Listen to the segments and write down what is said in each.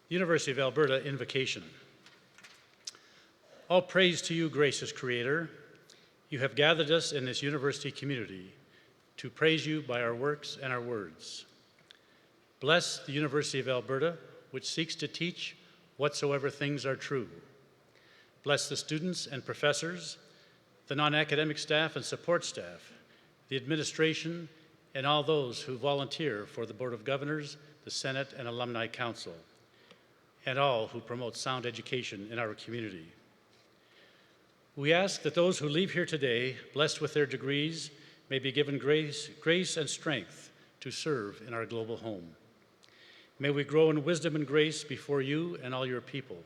University of Alberta Invocation. All praise to you, gracious Creator. You have gathered us in this university community to praise you by our works and our words. Bless the University of Alberta, which seeks to teach whatsoever things are true. Bless the students and professors, the non-academic staff and support staff, the administration, and all those who volunteer for the Board of Governors, the Senate, and Alumni Council, and all who promote sound education in our community. We ask that those who leave here today, blessed with their degrees, may be given grace and strength to serve in our global home. May we grow in wisdom and grace before you and all your people.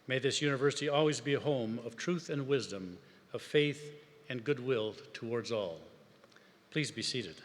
May this university always be a home of truth and wisdom, of faith and goodwill towards all. Please be seated.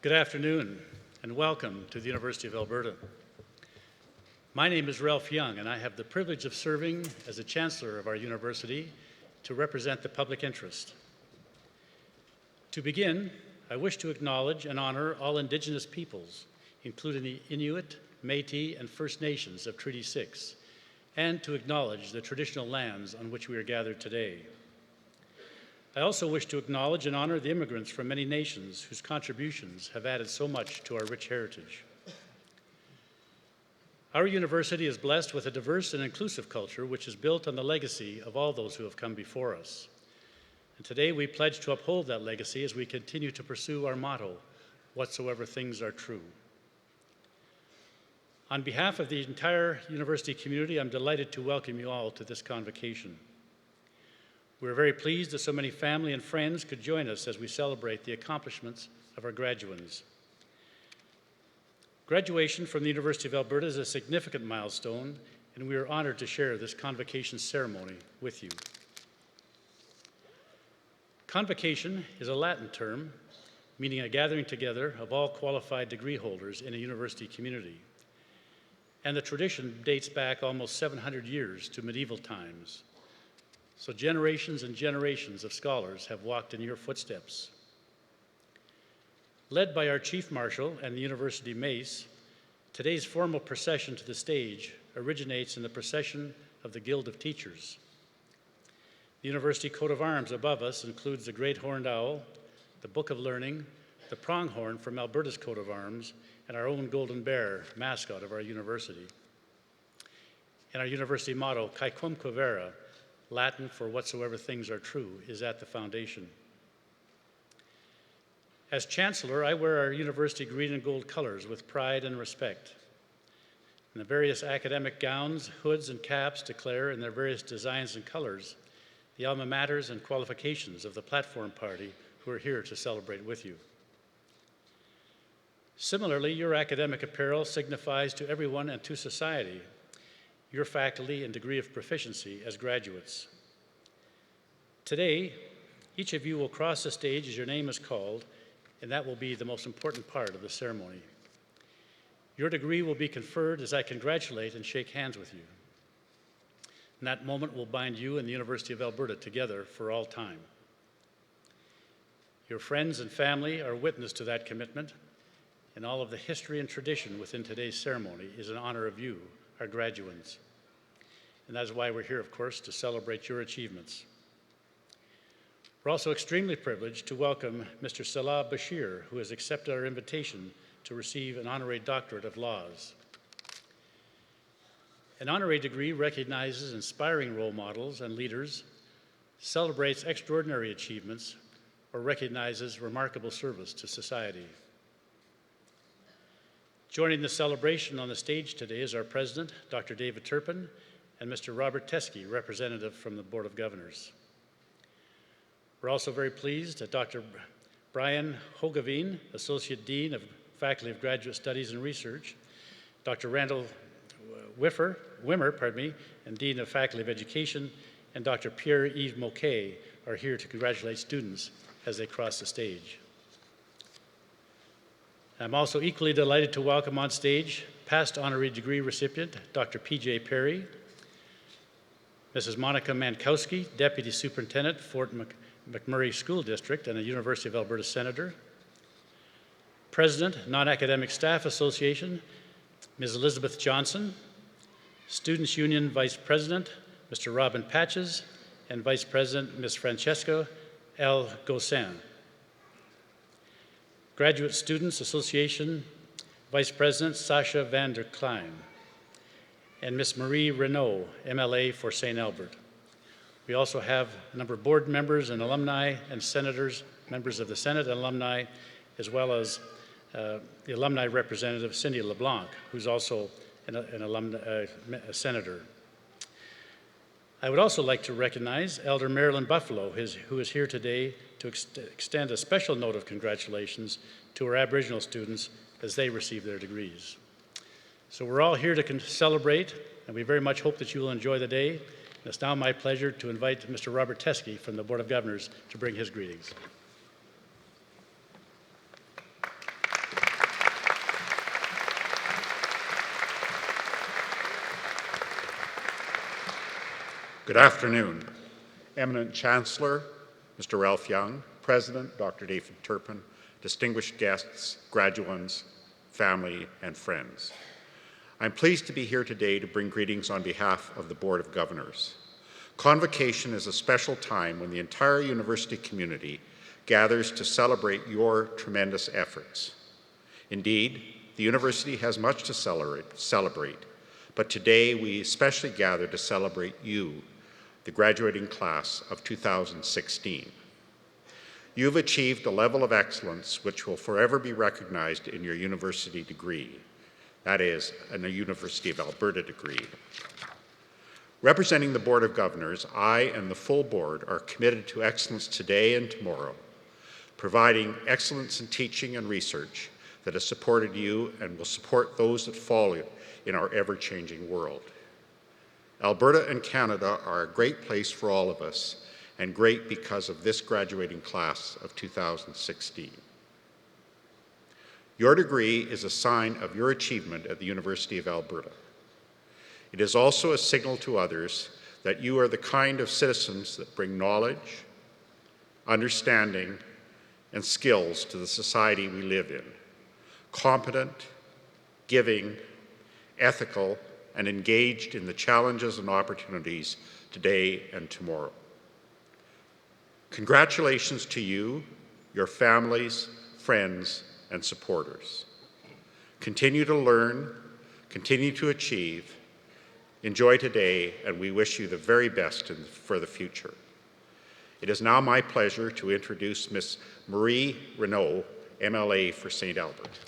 Good afternoon, and welcome to the University of Alberta. My name is Ralph Young, and I have the privilege of serving as the Chancellor of our university to represent the public interest. To begin, I wish to acknowledge and honor all Indigenous peoples, including the Inuit, Métis, and First Nations of Treaty 6, and to acknowledge the traditional lands on which we are gathered today. I also wish to acknowledge and honor the immigrants from many nations whose contributions have added so much to our rich heritage. Our university is blessed with a diverse and inclusive culture which is built on the legacy of all those who have come before us. And today we pledge to uphold that legacy as we continue to pursue our motto, whatsoever things are true. On behalf of the entire university community, I'm delighted to welcome you all to this convocation. We're very pleased that so many family and friends could join us as we celebrate the accomplishments of our graduands. Graduation from the University of Alberta is a significant milestone, and we are honored to share this convocation ceremony with you. Convocation is a Latin term meaning a gathering together of all qualified degree holders in a university community. And the tradition dates back almost 700 years to medieval times. So generations and generations of scholars have walked in your footsteps. Led by our Chief Marshal and the University Mace, today's formal procession to the stage originates in the procession of the Guild of Teachers. The University coat of arms above us includes the Great Horned Owl, the Book of Learning, the pronghorn from Alberta's coat of arms, and our own Golden Bear, mascot of our university. And our university motto, Caecumque Vera, Latin for whatsoever things are true, is at the foundation. As Chancellor, I wear our university green and gold colors with pride and respect. And the various academic gowns, hoods, and caps declare in their various designs and colors the alma maters and qualifications of the platform party who are here to celebrate with you. Similarly, your academic apparel signifies to everyone and to society your faculty and degree of proficiency as graduates. Today, each of you will cross the stage as your name is called, and that will be the most important part of the ceremony. Your degree will be conferred as I congratulate and shake hands with you. And that moment will bind you and the University of Alberta together for all time. Your friends and family are witness to that commitment, and all of the history and tradition within today's ceremony is in honor of you, our graduands. And that is why we're here, of course, to celebrate your achievements. We're also extremely privileged to welcome Mr. Salah Bashir, who has accepted our invitation to receive an honorary doctorate of laws. An honorary degree recognizes inspiring role models and leaders, celebrates extraordinary achievements, or recognizes remarkable service to society. Joining the celebration on the stage today is our President, Dr. David Turpin, and Mr. Robert Teskey, representative from the Board of Governors. We're also very pleased that Dr. Brian Hogaveen, Associate Dean of Faculty of Graduate Studies and Research, Dr. Randall Wimmer, and Dean of Faculty of Education, and Dr. Pierre-Yves Moquet are here to congratulate students as they cross the stage. I'm also equally delighted to welcome on stage past honorary degree recipient, Dr. P.J. Perry, Mrs. Monica Mankowski, Deputy Superintendent, Fort McMurray School District and a University of Alberta Senator, President, Non-Academic Staff Association, Ms. Elizabeth Johnson, Students' Union Vice President, Mr. Robin Patches, and Vice President, Ms. Francesca L. Gossin. Graduate Students Association Vice President, Sasha van der Klein, and Ms. Marie Renaud, MLA for St. Albert. We also have a number of board members and alumni and senators, members of the Senate and alumni, as well as the alumni representative, Cindy LeBlanc, who's also a senator. I would also like to recognize Elder Marilyn Buffalo, who is here today to extend a special note of congratulations to our Aboriginal students as they receive their degrees. So we're all here to celebrate, and we very much hope that you will enjoy the day. It's now my pleasure to invite Mr. Robert Teske from the Board of Governors to bring his greetings. Good afternoon. Eminent Chancellor, Mr. Ralph Young, President, Dr. David Turpin, distinguished guests, graduands, family, and friends. I'm pleased to be here today to bring greetings on behalf of the Board of Governors. Convocation is a special time when the entire university community gathers to celebrate your tremendous efforts. Indeed, the university has much to celebrate, but today we especially gather to celebrate you, the graduating class of 2016. You've achieved a level of excellence which will forever be recognized in your university degree, that is, a University of Alberta degree. Representing the Board of Governors, I and the full board are committed to excellence today and tomorrow, providing excellence in teaching and research that has supported you and will support those that follow in our ever-changing world. Alberta and Canada are a great place for all of us, and great because of this graduating class of 2016. Your degree is a sign of your achievement at the University of Alberta. It is also a signal to others that you are the kind of citizens that bring knowledge, understanding, and skills to the society we live in, competent, giving, ethical, and engaged in the challenges and opportunities today and tomorrow. Congratulations to you, your families, friends, and supporters. Continue to learn, continue to achieve, enjoy today, and we wish you the very best for the future. It is now my pleasure to introduce Ms. Marie Renaud, MLA for St. Albert.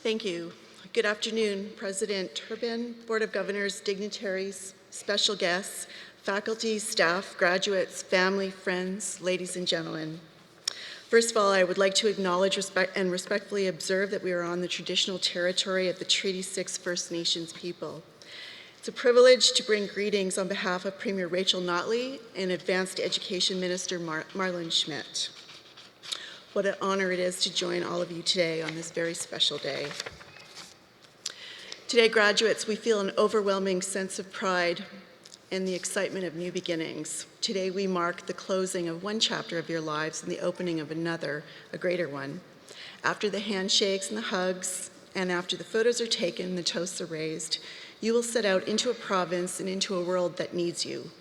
Thank you. Good afternoon, President Turpin, Board of Governors, dignitaries, special guests, faculty, staff, graduates, family, friends, ladies and gentlemen. First of all, I would like to acknowledge and respectfully observe that we are on the traditional territory of the Treaty 6 First Nations people. It's a privilege to bring greetings on behalf of Premier Rachel Notley and Advanced Education Minister Marlon Schmidt. What an honor it is to join all of you today on this very special day. Today, graduates, we feel an overwhelming sense of pride and the excitement of new beginnings. Today, we mark the closing of one chapter of your lives and the opening of another, a greater one. After the handshakes and the hugs, and after the photos are taken and the toasts are raised, you will set out into a province and into a world that needs you.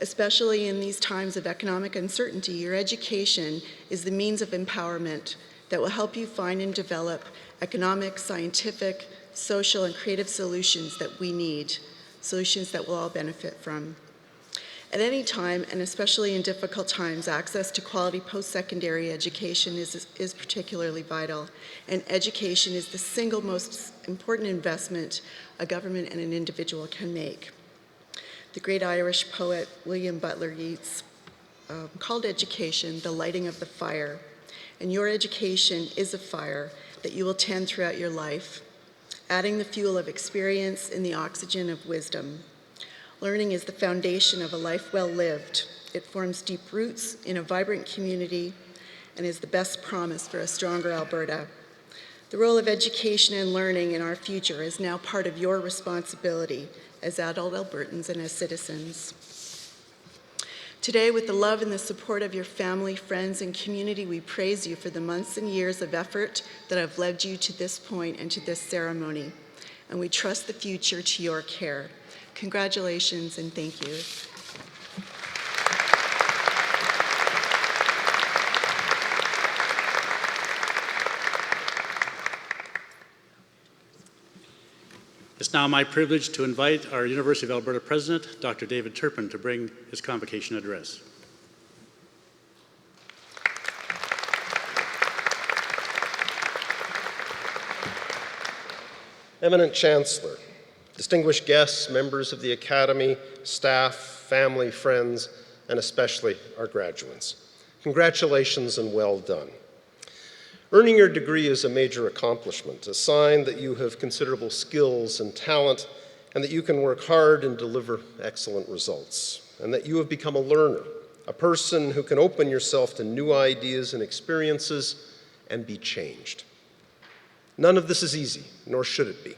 Especially in these times of economic uncertainty, your education is the means of empowerment that will help you find and develop economic, scientific, social, and creative solutions that we need, solutions that we'll all benefit from. At any time, and especially in difficult times, access to quality post-secondary education is particularly vital, and education is the single most important investment a government and an individual can make. The great Irish poet William Butler Yeats called education the lighting of the fire, and your education is a fire that you will tend throughout your life, adding the fuel of experience and the oxygen of wisdom. Learning is the foundation of a life well lived. It forms deep roots in a vibrant community and is the best promise for a stronger Alberta. The role of education and learning in our future is now part of your responsibility as adult Albertans and as citizens. Today, with the love and the support of your family, friends, and community, we praise you for the months and years of effort that have led you to this point and to this ceremony. And we trust the future to your care. Congratulations and thank you. It's now my privilege to invite our University of Alberta President, Dr. David Turpin, to bring his convocation address. Eminent Chancellor, distinguished guests, members of the Academy, staff, family, friends, and especially our graduates, congratulations and well done. Earning your degree is a major accomplishment, a sign that you have considerable skills and talent, and that you can work hard and deliver excellent results, and that you have become a learner, a person who can open yourself to new ideas and experiences and be changed. None of this is easy, nor should it be.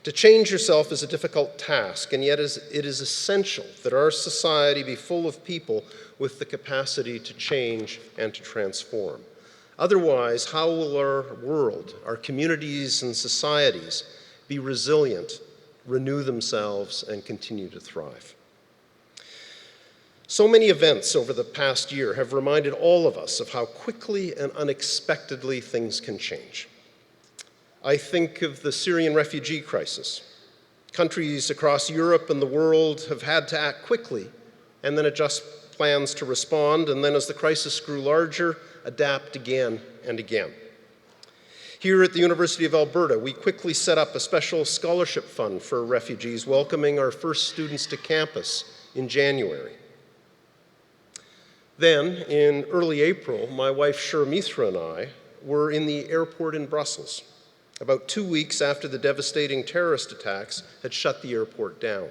To change yourself is a difficult task, and yet it is essential that our society be full of people with the capacity to change and to transform. Otherwise, how will our world, our communities and societies be resilient, renew themselves, and continue to thrive? So many events over the past year have reminded all of us of how quickly and unexpectedly things can change. I think of the Syrian refugee crisis. Countries across Europe and the world have had to act quickly and then adjust plans to respond, and then as the crisis grew larger, adapt again and again. Here at the University of Alberta, we quickly set up a special scholarship fund for refugees, welcoming our first students to campus in January. Then, in early April, my wife Sharmithra and I were in the airport in Brussels, about 2 weeks after the devastating terrorist attacks had shut the airport down.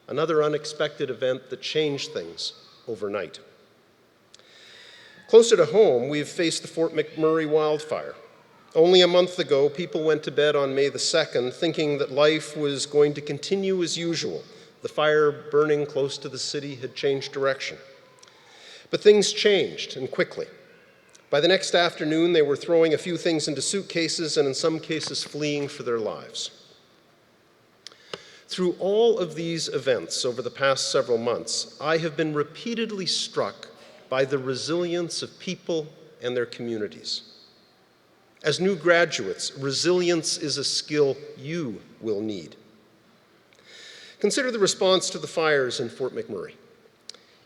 Another unexpected event that changed things overnight. Closer to home, we've faced the Fort McMurray wildfire. Only a month ago, people went to bed on May the 2nd thinking that life was going to continue as usual. The fire burning close to the city had changed direction. But things changed, and quickly. By the next afternoon, they were throwing a few things into suitcases and in some cases fleeing for their lives. Through all of these events over the past several months, I have been repeatedly struck by the resilience of people and their communities. As new graduates, resilience is a skill you will need. Consider the response to the fires in Fort McMurray.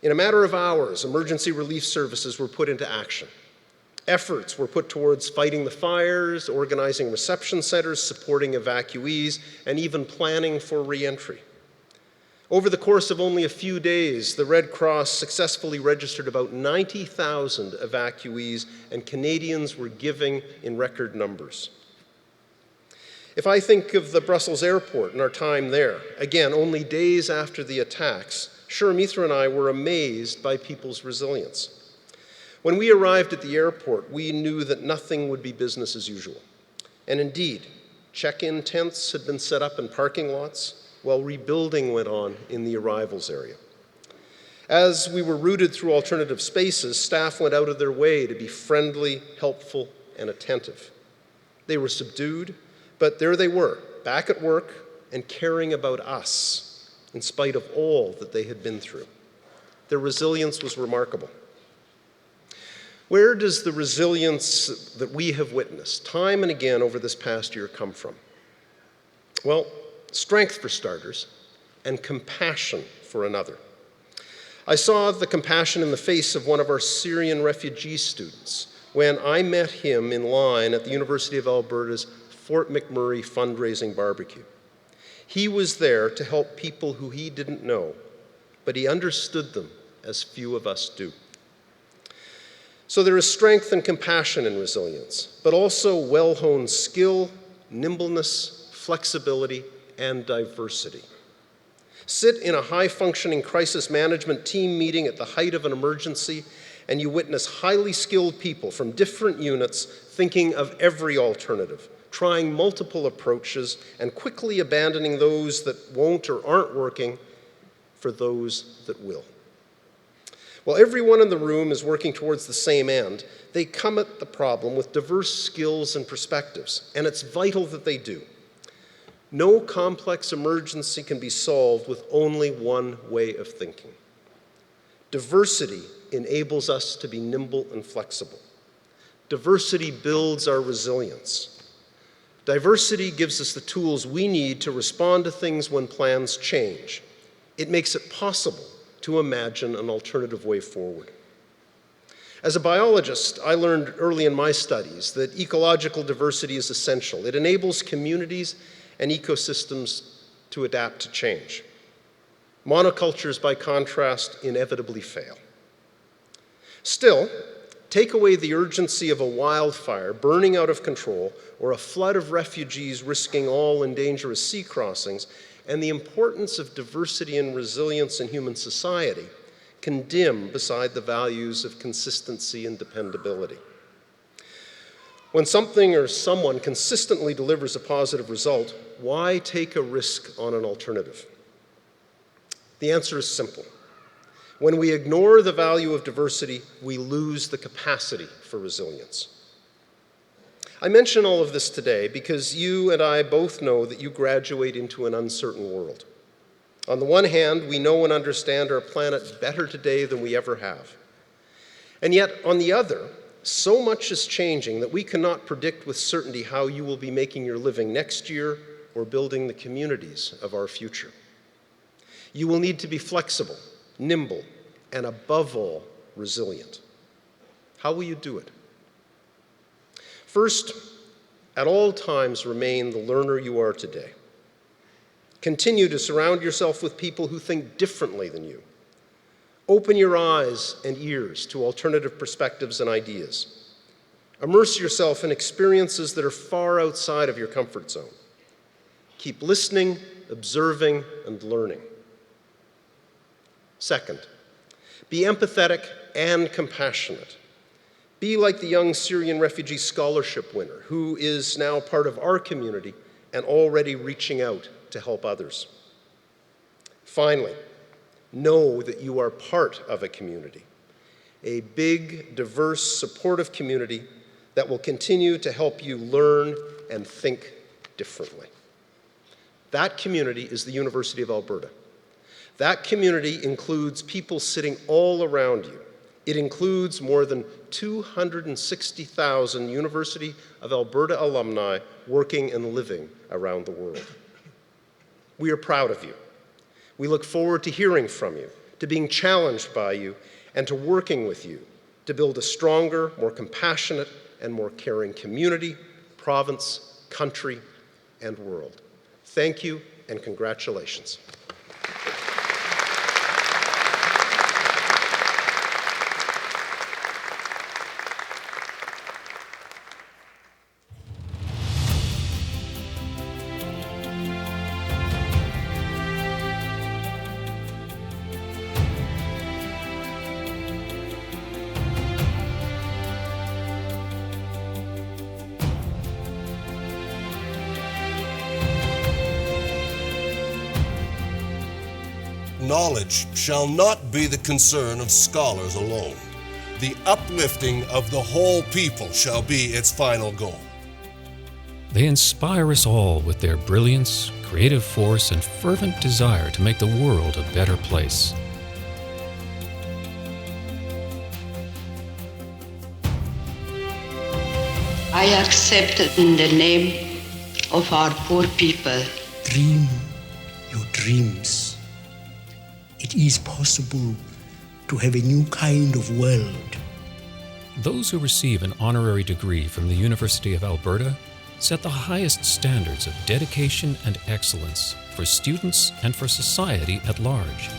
In a matter of hours, emergency relief services were put into action. Efforts were put towards fighting the fires, organizing reception centers, supporting evacuees, and even planning for re-entry. Over the course of only a few days, the Red Cross successfully registered about 90,000 evacuees, and Canadians were giving in record numbers. If I think of the Brussels airport and our time there, again, only days after the attacks, Sharmithra and I were amazed by people's resilience. When we arrived at the airport, we knew that nothing would be business as usual. And indeed, check-in tents had been set up in parking lots, while rebuilding went on in the arrivals area. As we were routed through alternative spaces, staff went out of their way to be friendly, helpful, and attentive. They were subdued, but there they were, back at work and caring about us, in spite of all that they had been through. Their resilience was remarkable. Where does the resilience that we have witnessed time and again over this past year come from? Well, strength for starters, and compassion for another. I saw the compassion in the face of one of our Syrian refugee students when I met him in line at the University of Alberta's Fort McMurray fundraising barbecue. He was there to help people who he didn't know, but he understood them as few of us do. So there is strength and compassion in resilience, but also well-honed skill, nimbleness, flexibility, and diversity. Sit in a high-functioning crisis management team meeting at the height of an emergency, and you witness highly skilled people from different units thinking of every alternative, trying multiple approaches, and quickly abandoning those that won't or aren't working for those that will. While everyone in the room is working towards the same end, they come at the problem with diverse skills and perspectives, and it's vital that they do. No complex emergency can be solved with only one way of thinking. Diversity enables us to be nimble and flexible. Diversity builds our resilience. Diversity gives us the tools we need to respond to things when plans change. It makes it possible to imagine an alternative way forward. As a biologist, I learned early in my studies that ecological diversity is essential. It enables communities and ecosystems to adapt to change. Monocultures, by contrast, inevitably fail. Still, take away the urgency of a wildfire burning out of control or a flood of refugees risking all in dangerous sea crossings, and the importance of diversity and resilience in human society can dim beside the values of consistency and dependability. When something or someone consistently delivers a positive result, why take a risk on an alternative? The answer is simple. When we ignore the value of diversity, we lose the capacity for resilience. I mention all of this today because you and I both know that you graduate into an uncertain world. On the one hand, we know and understand our planet better today than we ever have. And yet, on the other, so much is changing that we cannot predict with certainty how you will be making your living next year or building the communities of our future. You will need to be flexible, nimble, and above all, resilient. How will you do it? First, at all times remain the learner you are today. Continue to surround yourself with people who think differently than you. Open your eyes and ears to alternative perspectives and ideas. Immerse yourself in experiences that are far outside of your comfort zone. Keep listening, observing, and learning. Second, be empathetic and compassionate. Be like the young Syrian refugee scholarship winner who is now part of our community and already reaching out to help others. Finally, know that you are part of a community, a big, diverse, supportive community that will continue to help you learn and think differently. That community is the University of Alberta. That community includes people sitting all around you. It includes more than 260,000 University of Alberta alumni working and living around the world. We are proud of you. We look forward to hearing from you, to being challenged by you, and to working with you to build a stronger, more compassionate, and more caring community, province, country, and world. Thank you, and congratulations. Knowledge shall not be the concern of scholars alone. The uplifting of the whole people shall be its final goal. They inspire us all with their brilliance, creative force, and fervent desire to make the world a better place. I accept in the name of our poor people. Dream your dreams. It is possible to have a new kind of world. Those who receive an honorary degree from the University of Alberta set the highest standards of dedication and excellence for students and for society at large.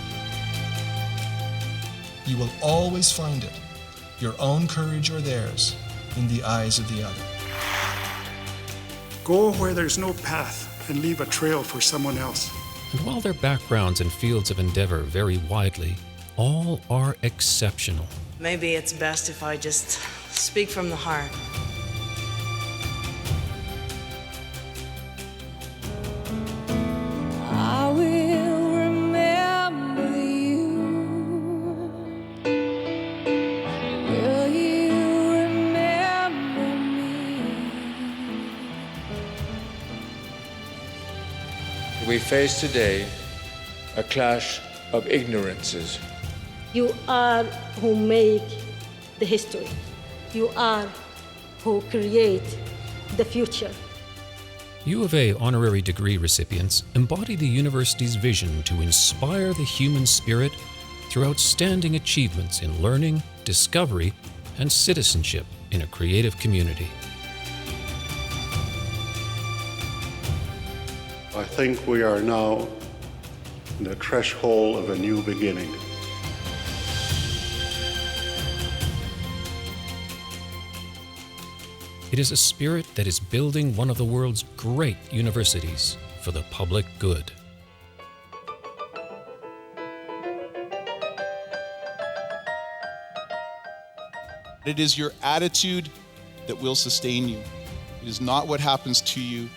You will always find it your own courage or theirs in the eyes of the other. Go where there's no path and leave a trail for someone else. And while their backgrounds and fields of endeavor vary widely, all are exceptional. Maybe it's best if I just speak from the heart. I will remember you. Will you remember me? We face today a clash of ignorances. You are who make the history. You are who create the future. U of A honorary degree recipients embody the university's vision to inspire the human spirit through outstanding achievements in learning, discovery, and citizenship in a creative community. I think we are now in the threshold of a new beginning. It is a spirit that is building one of the world's great universities for the public good. It is your attitude that will sustain you. It is not what happens to you,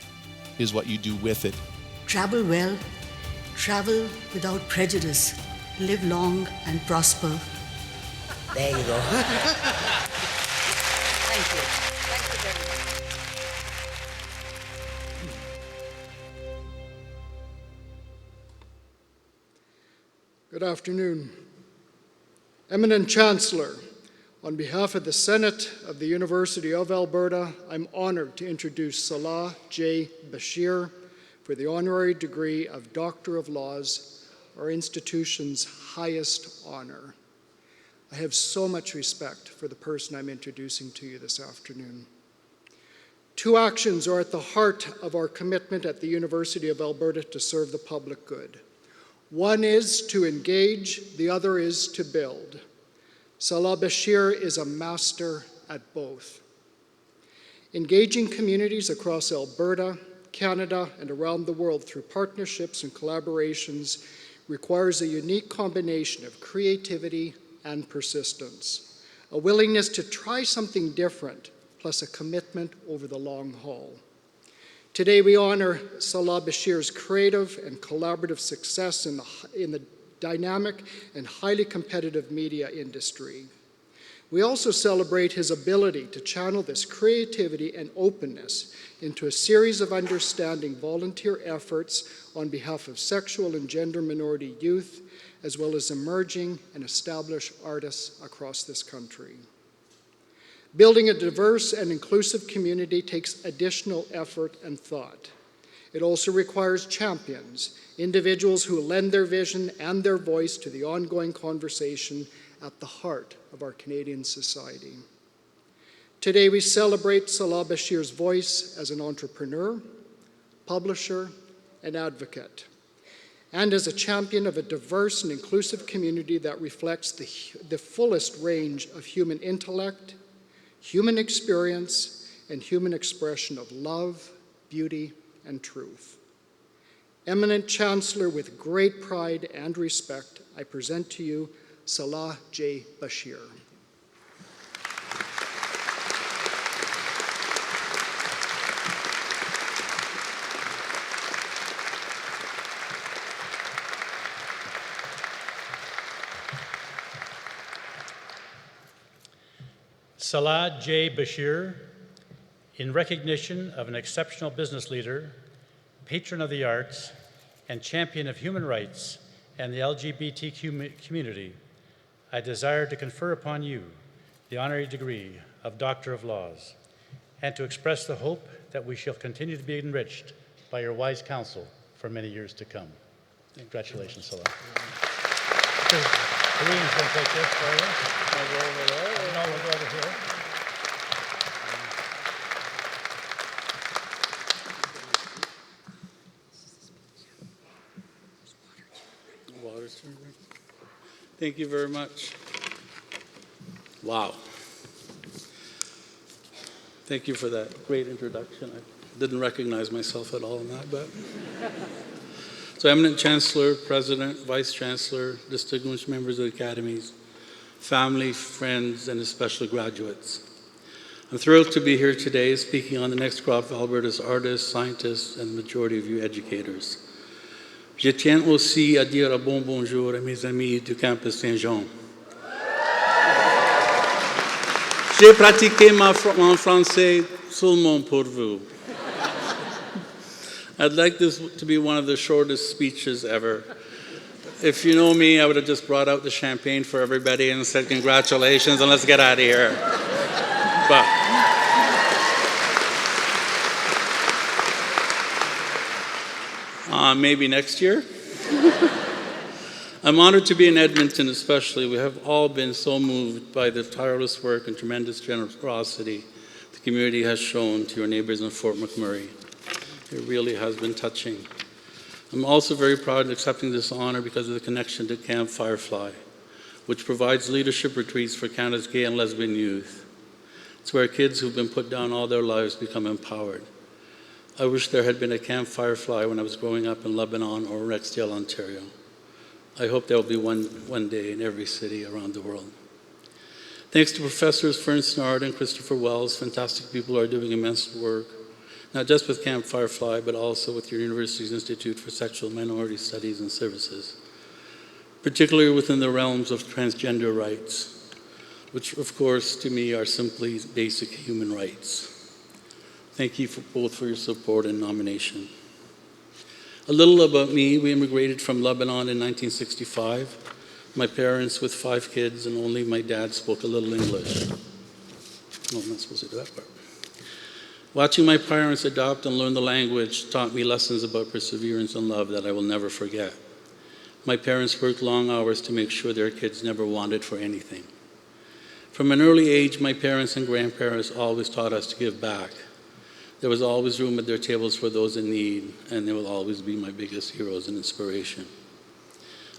it is what you do with it. Travel well, travel without prejudice, live long and prosper. There you go. Thank you. Thank you very much. Good afternoon. Eminent Chancellor, on behalf of the Senate of the University of Alberta, I'm honored to introduce Salah J. Bashir for the honorary degree of Doctor of Laws, our institution's highest honor. I have so much respect for the person I'm introducing to you this afternoon. Two actions are at the heart of our commitment at the University of Alberta to serve the public good. One is to engage, the other is to build. Salah Bashir is a master at both. Engaging communities across Alberta, Canada, and around the world through partnerships and collaborations requires a unique combination of creativity and persistence, a willingness to try something different, plus a commitment over the long haul. Today we honor Salah Bashir's creative and collaborative success in the dynamic and highly competitive media industry. We also celebrate his ability to channel this creativity and openness into a series of understanding volunteer efforts on behalf of sexual and gender minority youth, as well as emerging and established artists across this country. Building a diverse and inclusive community takes additional effort and thought. It also requires champions, individuals who lend their vision and their voice to the ongoing conversation at the heart of our Canadian society. Today we celebrate Salah Bashir's voice as an entrepreneur, publisher, and advocate, and as a champion of a diverse and inclusive community that reflects the fullest range of human intellect, human experience, and human expression of love, beauty, and truth. Eminent Chancellor, with great pride and respect, I present to you Salah J. Bashir. Salah J. Bashir, in recognition of an exceptional business leader, patron of the arts, and champion of human rights and the LGBTQ community, I desire to confer upon you the honorary degree of Doctor of Laws, and to express the hope that we shall continue to be enriched by your wise counsel for many years to come. Congratulations, Salah. Kareem's going to take this for you. I'll go over there. No, we'll go over here. Thank you very much. Wow. Thank you for that great introduction. I didn't recognize myself at all in that, but. So, Eminent Chancellor, President, Vice Chancellor, distinguished members of the academies, family, friends, and especially graduates. I'm thrilled to be here today speaking on the next crop of Alberta's artists, scientists, and the majority of you educators. Je tiens aussi à dire un bon bonjour à mes amis du campus Saint-Jean. J'ai pratiqué mon français seulement pour vous. I'd like this to be one of the shortest speeches ever. If you know me, I would have just brought out the champagne for everybody and said congratulations and let's get out of here. But maybe next year. I'm honored to be in Edmonton especially. We have all been so moved by the tireless work and tremendous generosity the community has shown to your neighbors in Fort McMurray. It really has been touching. I'm also very proud of accepting this honor because of the connection to Camp Firefly, which provides leadership retreats for Canada's gay and lesbian youth. It's where kids who've been put down all their lives become empowered. I wish there had been a Camp Firefly when I was growing up in Lebanon or Rexdale, Ontario. I hope there will be one day in every city around the world. Thanks to Professors Fern Snard and Christopher Wells, fantastic people who are doing immense work, not just with Camp Firefly, but also with your university's Institute for Sexual Minority Studies and Services, particularly within the realms of transgender rights, which of course to me are simply basic human rights. Thank you both for your support and nomination. A little about me: we immigrated from Lebanon in 1965. My parents with 5 kids, and only my dad spoke a little English. Oh, I'm not supposed to do that part. Watching my parents adopt and learn the language taught me lessons about perseverance and love that I will never forget. My parents worked long hours to make sure their kids never wanted for anything. From an early age, my parents and grandparents always taught us to give back. There was always room at their tables for those in need, and they will always be my biggest heroes and inspiration.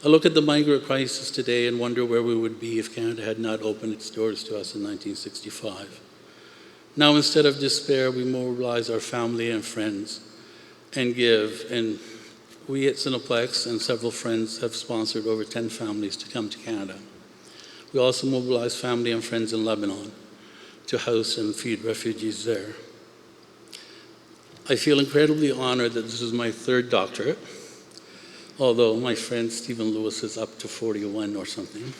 I look at the migrant crisis today and wonder where we would be if Canada had not opened its doors to us in 1965. Now, instead of despair, we mobilize our family and friends and give. And we at Cineplex and several friends have sponsored over 10 families to come to Canada. We also mobilize family and friends in Lebanon to house and feed refugees there. I feel incredibly honored that this is my 3rd doctorate, although my friend Stephen Lewis is up to 41 or something.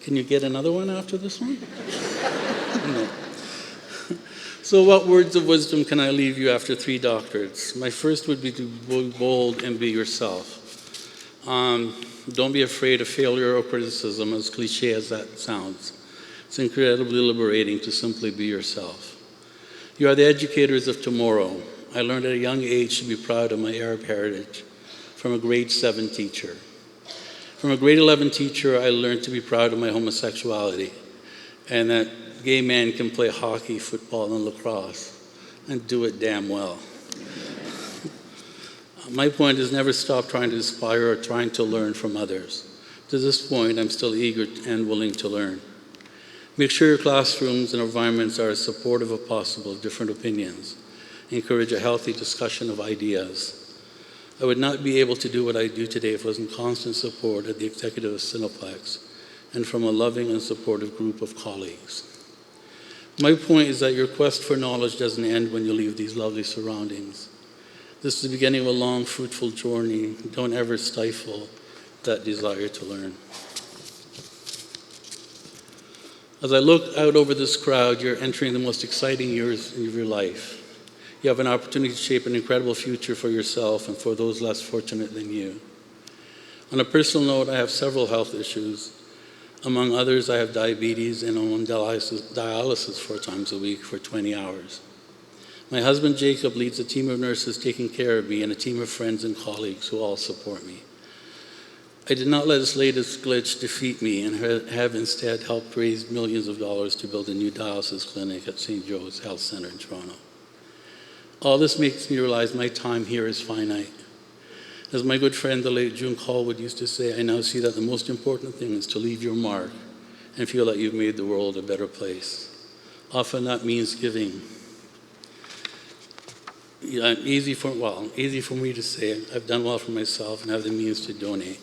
Can you get another one after this one? No. So what words of wisdom can I leave you after 3 doctorates? My first would be to be bold and be yourself. Don't be afraid of failure or criticism, as cliche as that sounds. It's incredibly liberating to simply be yourself. You are the educators of tomorrow. I learned at a young age to be proud of my Arab heritage from a grade 7 teacher. From a grade 11 teacher, I learned to be proud of my homosexuality and that gay men can play hockey, football, and lacrosse and do it damn well. My point is never stop trying to inspire or trying to learn from others. To this point, I'm still eager and willing to learn. Make sure your classrooms and environments are as supportive as possible of different opinions. Encourage a healthy discussion of ideas. I would not be able to do what I do today if it wasn't constant support at the executive of Cineplex and from a loving and supportive group of colleagues. My point is that your quest for knowledge doesn't end when you leave these lovely surroundings. This is the beginning of a long, fruitful journey. Don't ever stifle that desire to learn. As I look out over this crowd, you're entering the most exciting years of your life. You have an opportunity to shape an incredible future for yourself and for those less fortunate than you. On a personal note, I have several health issues. Among others, I have diabetes and I'm on dialysis 4 times a week for 20 hours. My husband, Jacob, leads a team of nurses taking care of me and a team of friends and colleagues who all support me. I did not let this latest glitch defeat me and have instead helped raise millions of dollars to build a new dialysis clinic at St. Joe's Health Centre in Toronto. All this makes me realize my time here is finite. As my good friend, the late June Callwood, used to say, I now see that the most important thing is to leave your mark and feel that you've made the world a better place. Often that means giving. Yeah, easy for me to say. I've done well for myself and have the means to donate.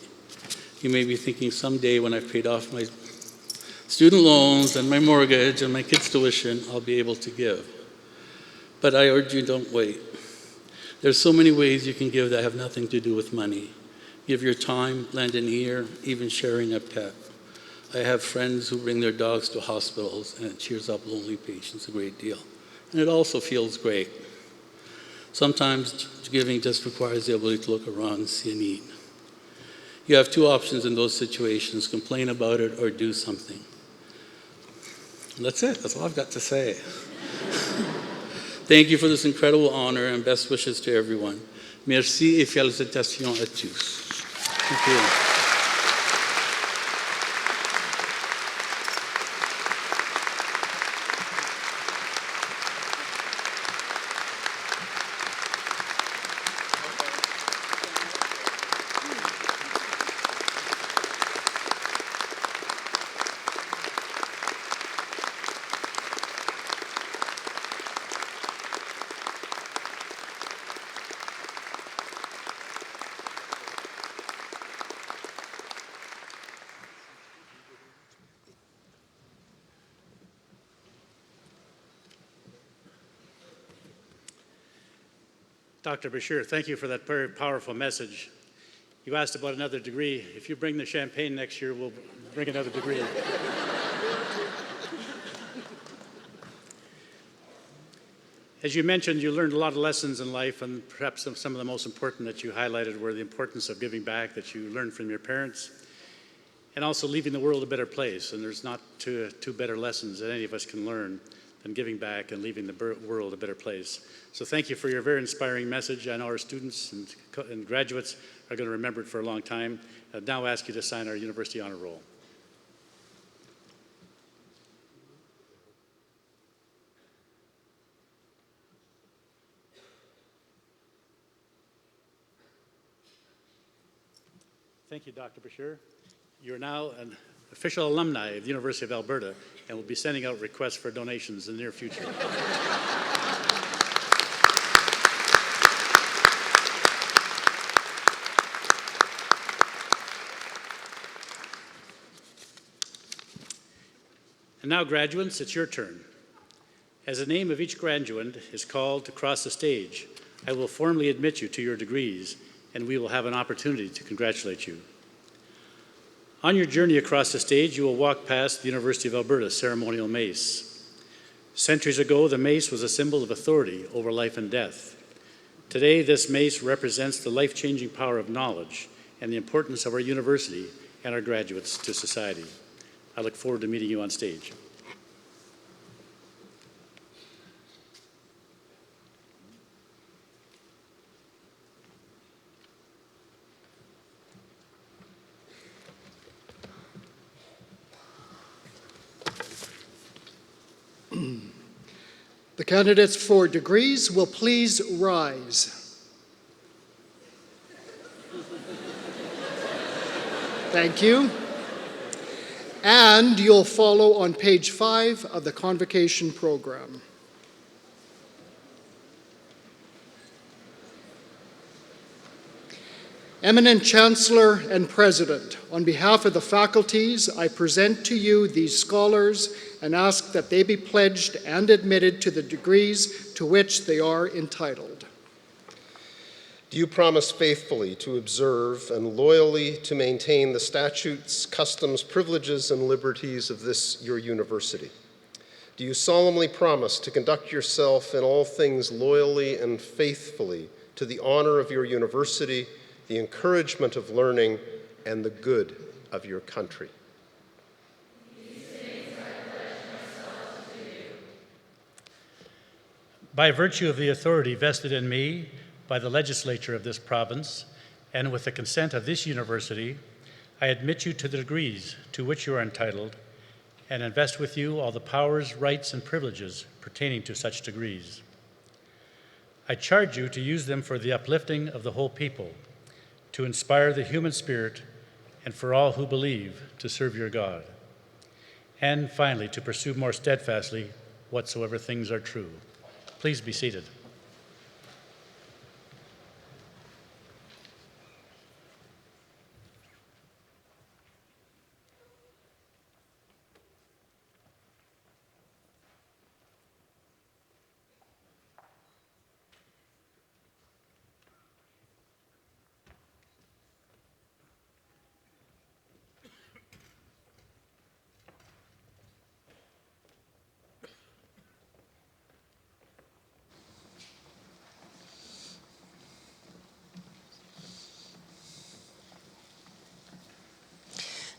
You may be thinking someday when I've paid off my student loans and my mortgage and my kids' tuition, I'll be able to give. But I urge you, don't wait. There's so many ways you can give that have nothing to do with money. Give your time, lend an ear, even sharing a pet. I have friends who bring their dogs to hospitals, and it cheers up lonely patients a great deal. And it also feels great. Sometimes giving just requires the ability to look around and see a need. You have two options in those situations: complain about it or do something. And that's it. That's all I've got to say. Thank you for this incredible honor, and best wishes to everyone. Merci et félicitations à tous. Thank you. Dr. Bashir, thank you for that very powerful message. You asked about another degree. If you bring the champagne next year, we'll bring another degree. As you mentioned, you learned a lot of lessons in life, and perhaps some of the most important that you highlighted were the importance of giving back that you learned from your parents, and also leaving the world a better place. And there's not two better lessons that any of us can learn than giving back and leaving the world a better place. So thank you for your very inspiring message. I know our students and graduates are going to remember it for a long time. I'd now ask you to sign our University Honor Roll. Thank you, Dr. Bashir. You're now an official alumni of the University of Alberta and will be sending out requests for donations in the near future. And now, graduates, it's your turn. As the name of each graduate is called to cross the stage, I will formally admit you to your degrees, and we will have an opportunity to congratulate you. On your journey across the stage, you will walk past the University of Alberta ceremonial mace. Centuries ago, the mace was a symbol of authority over life and death. Today, this mace represents the life-changing power of knowledge and the importance of our university and our graduates to society. I look forward to meeting you on stage. The candidates for degrees will please rise. Thank you. And you'll follow on page 5 of the Convocation program. Eminent Chancellor and President, on behalf of the faculties, I present to you these scholars and ask that they be pledged and admitted to the degrees to which they are entitled. Do you promise faithfully to observe and loyally to maintain the statutes, customs, privileges, and liberties of this, your university? Do you solemnly promise to conduct yourself in all things loyally and faithfully to the honor of your university, the encouragement of learning, and the good of your country? By virtue of the authority vested in me by the legislature of this province, and with the consent of this university, I admit you to the degrees to which you are entitled, and invest with you all the powers, rights, and privileges pertaining to such degrees. I charge you to use them for the uplifting of the whole people, to inspire the human spirit, and for all who believe to serve your God. And finally, to pursue more steadfastly whatsoever things are true. Please be seated.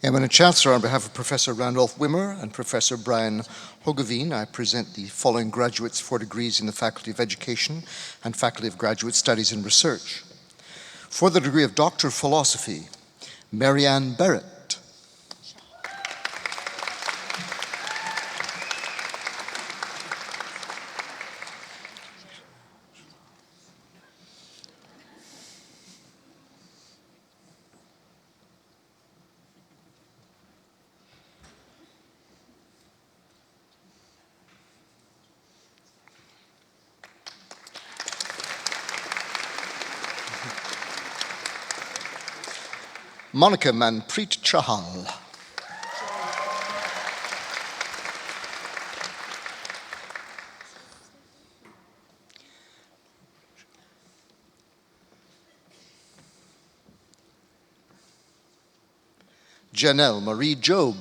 Eminent Chancellor, on behalf of Professor Randolph Wimmer and Professor Brian Hogeveen, I present the following graduates for degrees in the Faculty of Education and Faculty of Graduate Studies and Research. For the degree of Doctor of Philosophy, Marianne Barrett. Monica Manpreet Chahal. Janelle Marie Job.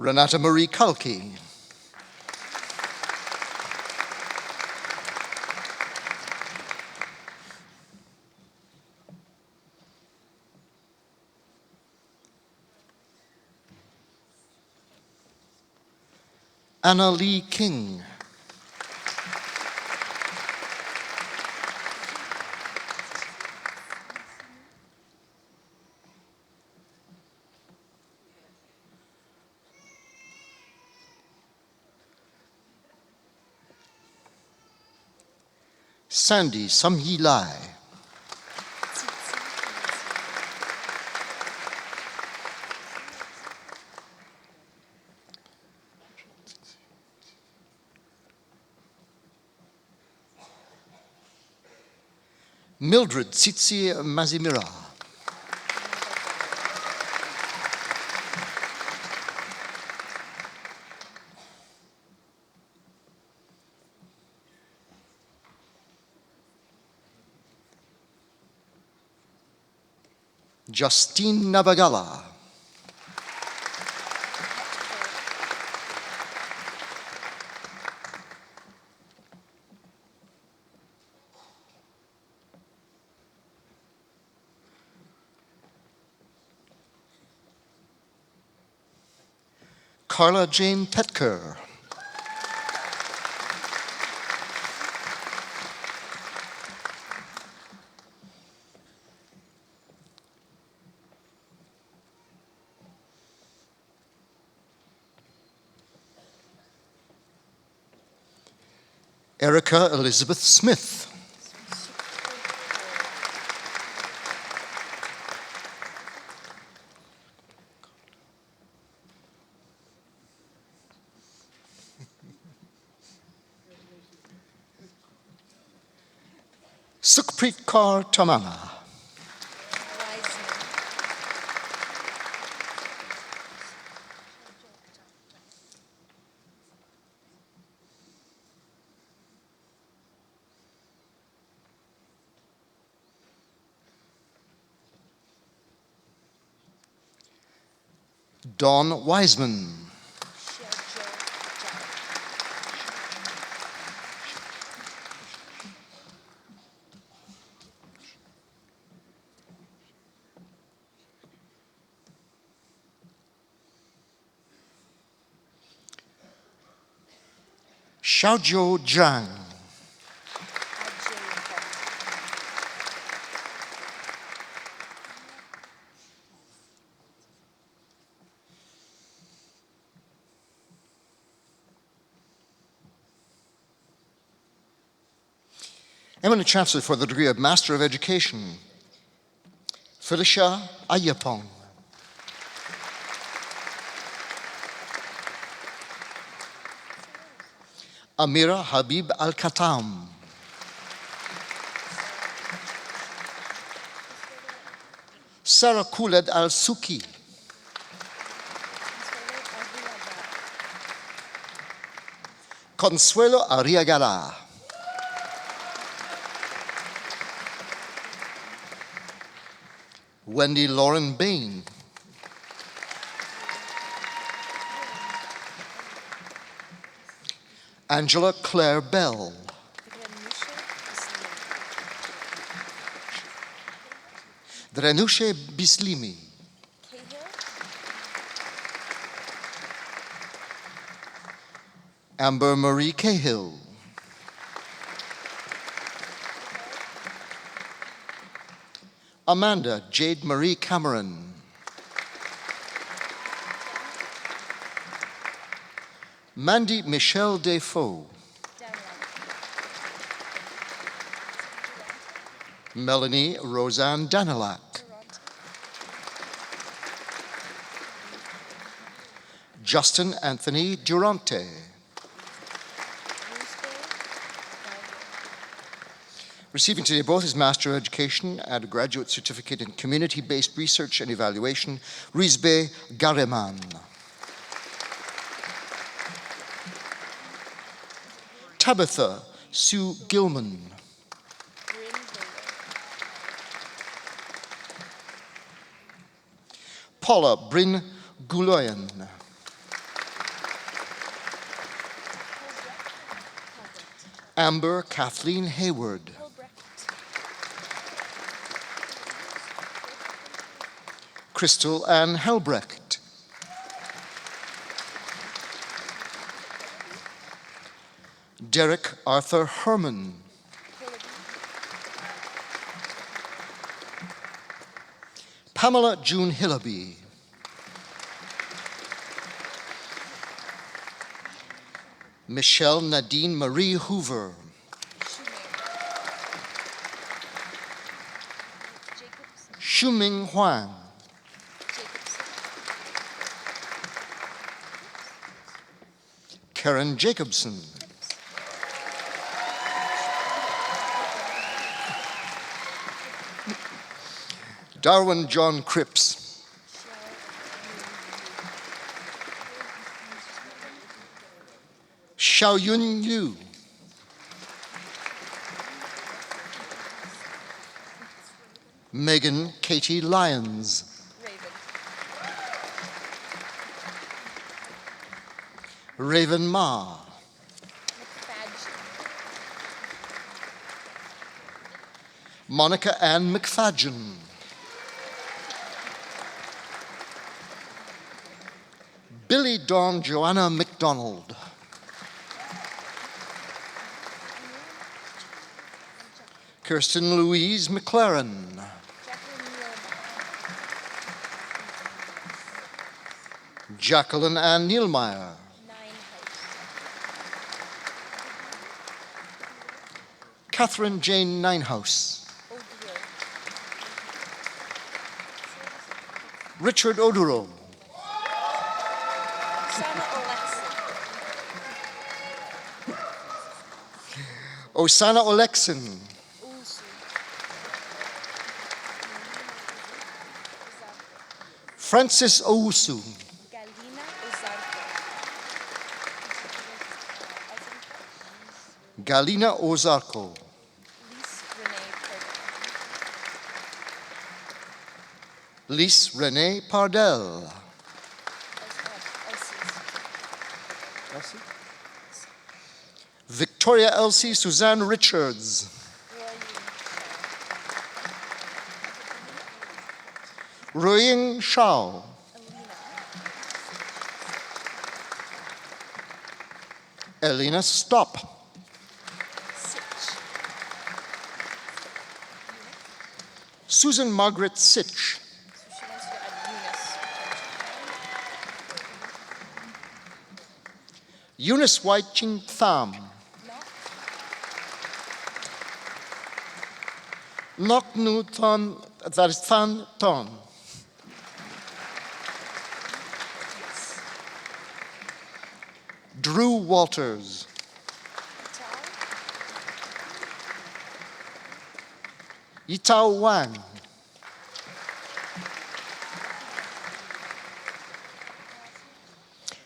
Renata Marie Kalki. Anna Lee King. Sandy Samyi Lai. Mildred Tsitsi Mazimira. Justine Nabagala. Carla Jane Petker. Erica Elizabeth Smith. Sukhpreet Kaur Tamanga. Dawn Wiseman. Xiaojiu Zhang. Eminent Chancellor for the degree of Master of Education, Felicia Ayapong. Amira Habib Al-Khatam. Sarah Kouled Al-Suki. Consuelo Arriagada. Wendy Lauren Bain. Angela Claire Bell. Drenushe Bislimi. Amber Marie Cahill. Amanda Jade Marie Cameron. Mandy Michelle Defoe. Melanie Roseanne Danilak. Justin Anthony Durante. Receiving today both his Master of Education and a graduate certificate in Community-Based Research and Evaluation, Rizbe Gareman. Tabitha Sue Gilman. Paula Bryn Guloyan. Amber Kathleen Hayward. Crystal Ann Helbrecht. Derek Arthur Herman. Pamela June Hillaby. Michelle Nadine Marie Hoover. Shuming Huang. Karen Jacobson. Darwin John Cripps. Xiaoyun Liu. Megan Katie Lyons. Raven Ma. Monica Ann McFadgen. Billy Dawn Joanna McDonald. Kirsten Louise McLaren. Jacqueline Ann Nielmeyer. Catherine Jane Ninehouse. Richard Oduro. Osana Olexin. Francis Owusu. Galina Ozarko. Lise Renee Pardell. Victoria Elsie Suzanne Richards. Ruiying Shao. Elena Stop. Susan Margaret Sitch. Eunice White Ching Tham. Noknu ton Zarthan ton. Drew Walters. Yitao Wang.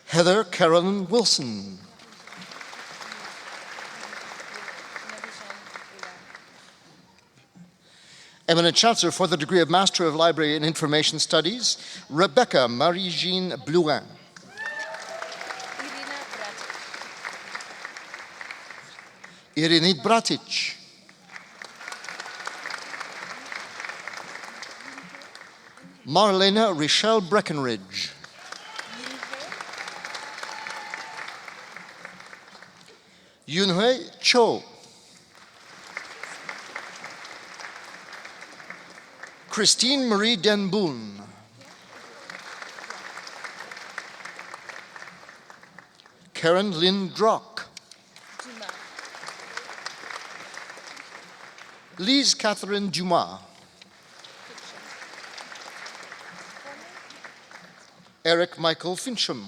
Heather Carolyn Wilson. Eminent Chancellor for the degree of Master of Library and Information Studies, Rebecca Marie-Jean Blouin. Irinit Bratic. Marlena Richelle Breckenridge. Yunhui Cho. Christine Marie Denboon. Karen Lynn Drock. Lise Catherine Dumas. Eric Michael Fincham.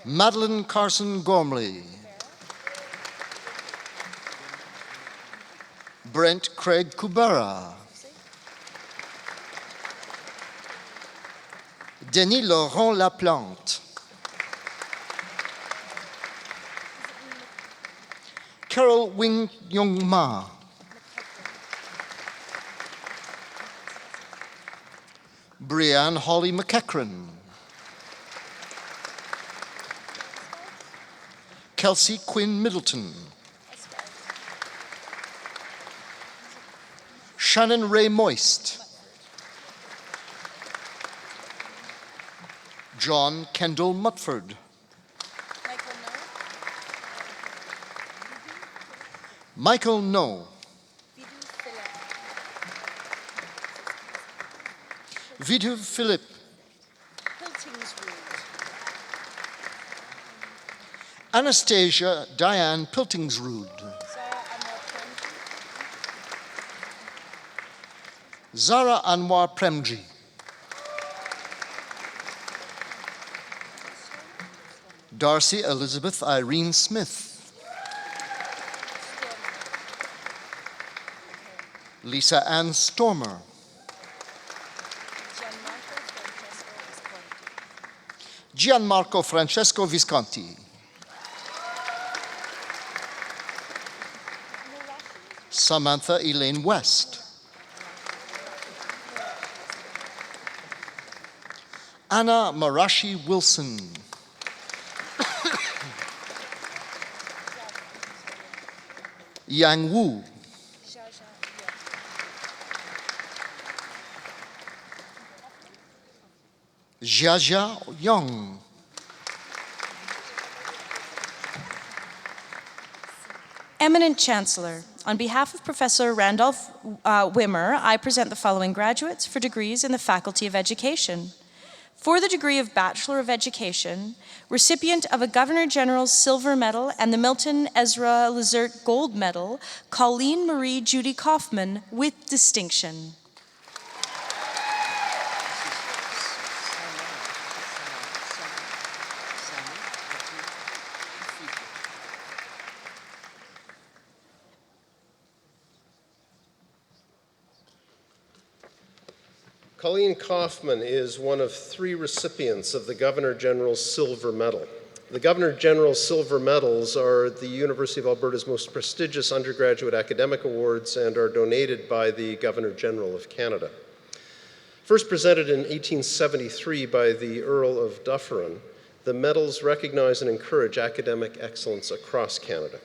Madeline Carson Gormley. Brent Craig Kubera. Denis Laurent Laplante. Carol Wing Young Ma. Brianne Holly McEachran. Kelsey Quinn Middleton. Shannon Ray Moist. John Kendall Mutford. Michael No. Vidu Philip. Anastasia Diane Piltingsrud. Zara Anwar Premji. Darcy Elizabeth Irene Smith. Lisa Ann Stormer. Gianmarco Francesco Visconti. Samantha Elaine West. Anna Marashi Wilson. Yang Wu. Jiajia Young. Eminent Chancellor, on behalf of Professor Randolph Wimmer, I present the following graduates for degrees in the Faculty of Education. For the degree of Bachelor of Education, recipient of a Governor General's Silver Medal and the Milton Ezra Lazert Gold Medal, Colleen Marie Judy Kaufman, with distinction. Colleen Kaufman is one of 3 recipients of the Governor General's Silver Medal. The Governor General's Silver Medals are the University of Alberta's most prestigious undergraduate academic awards and are donated by the Governor General of Canada. First presented in 1873 by the Earl of Dufferin, the medals recognize and encourage academic excellence across Canada.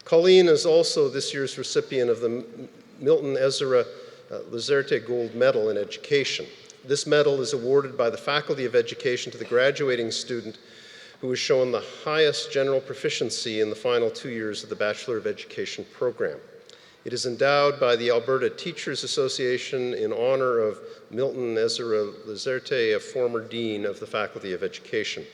Colleen is also this year's recipient of the Milton Ezra Lazerte Gold Medal in Education. This medal is awarded by the Faculty of Education to the graduating student who has shown the highest general proficiency in the final 2 years of the Bachelor of Education program. It is endowed by the Alberta Teachers Association in honor of Milton Ezra Lazerte, a former dean of the Faculty of Education.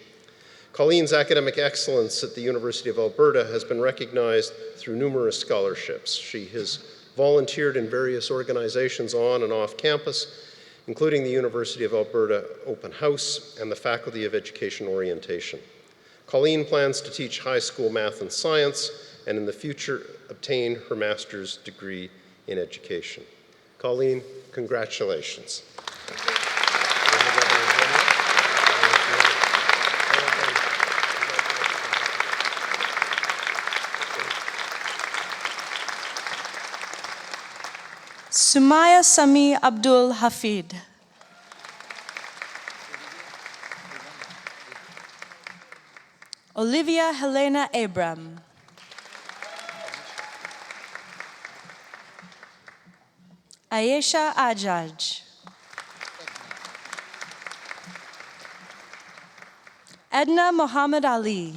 Colleen's academic excellence at the University of Alberta has been recognized through numerous scholarships. She has volunteered in various organizations on and off campus, including the University of Alberta Open House and the Faculty of Education Orientation. Colleen plans to teach high school math and science, and in the future obtain her master's degree in education. Colleen, congratulations. Sumaya Sami Abdul Hafid. Olivia Helena Abram. Ayesha Ajaj. Edna Muhammad Ali.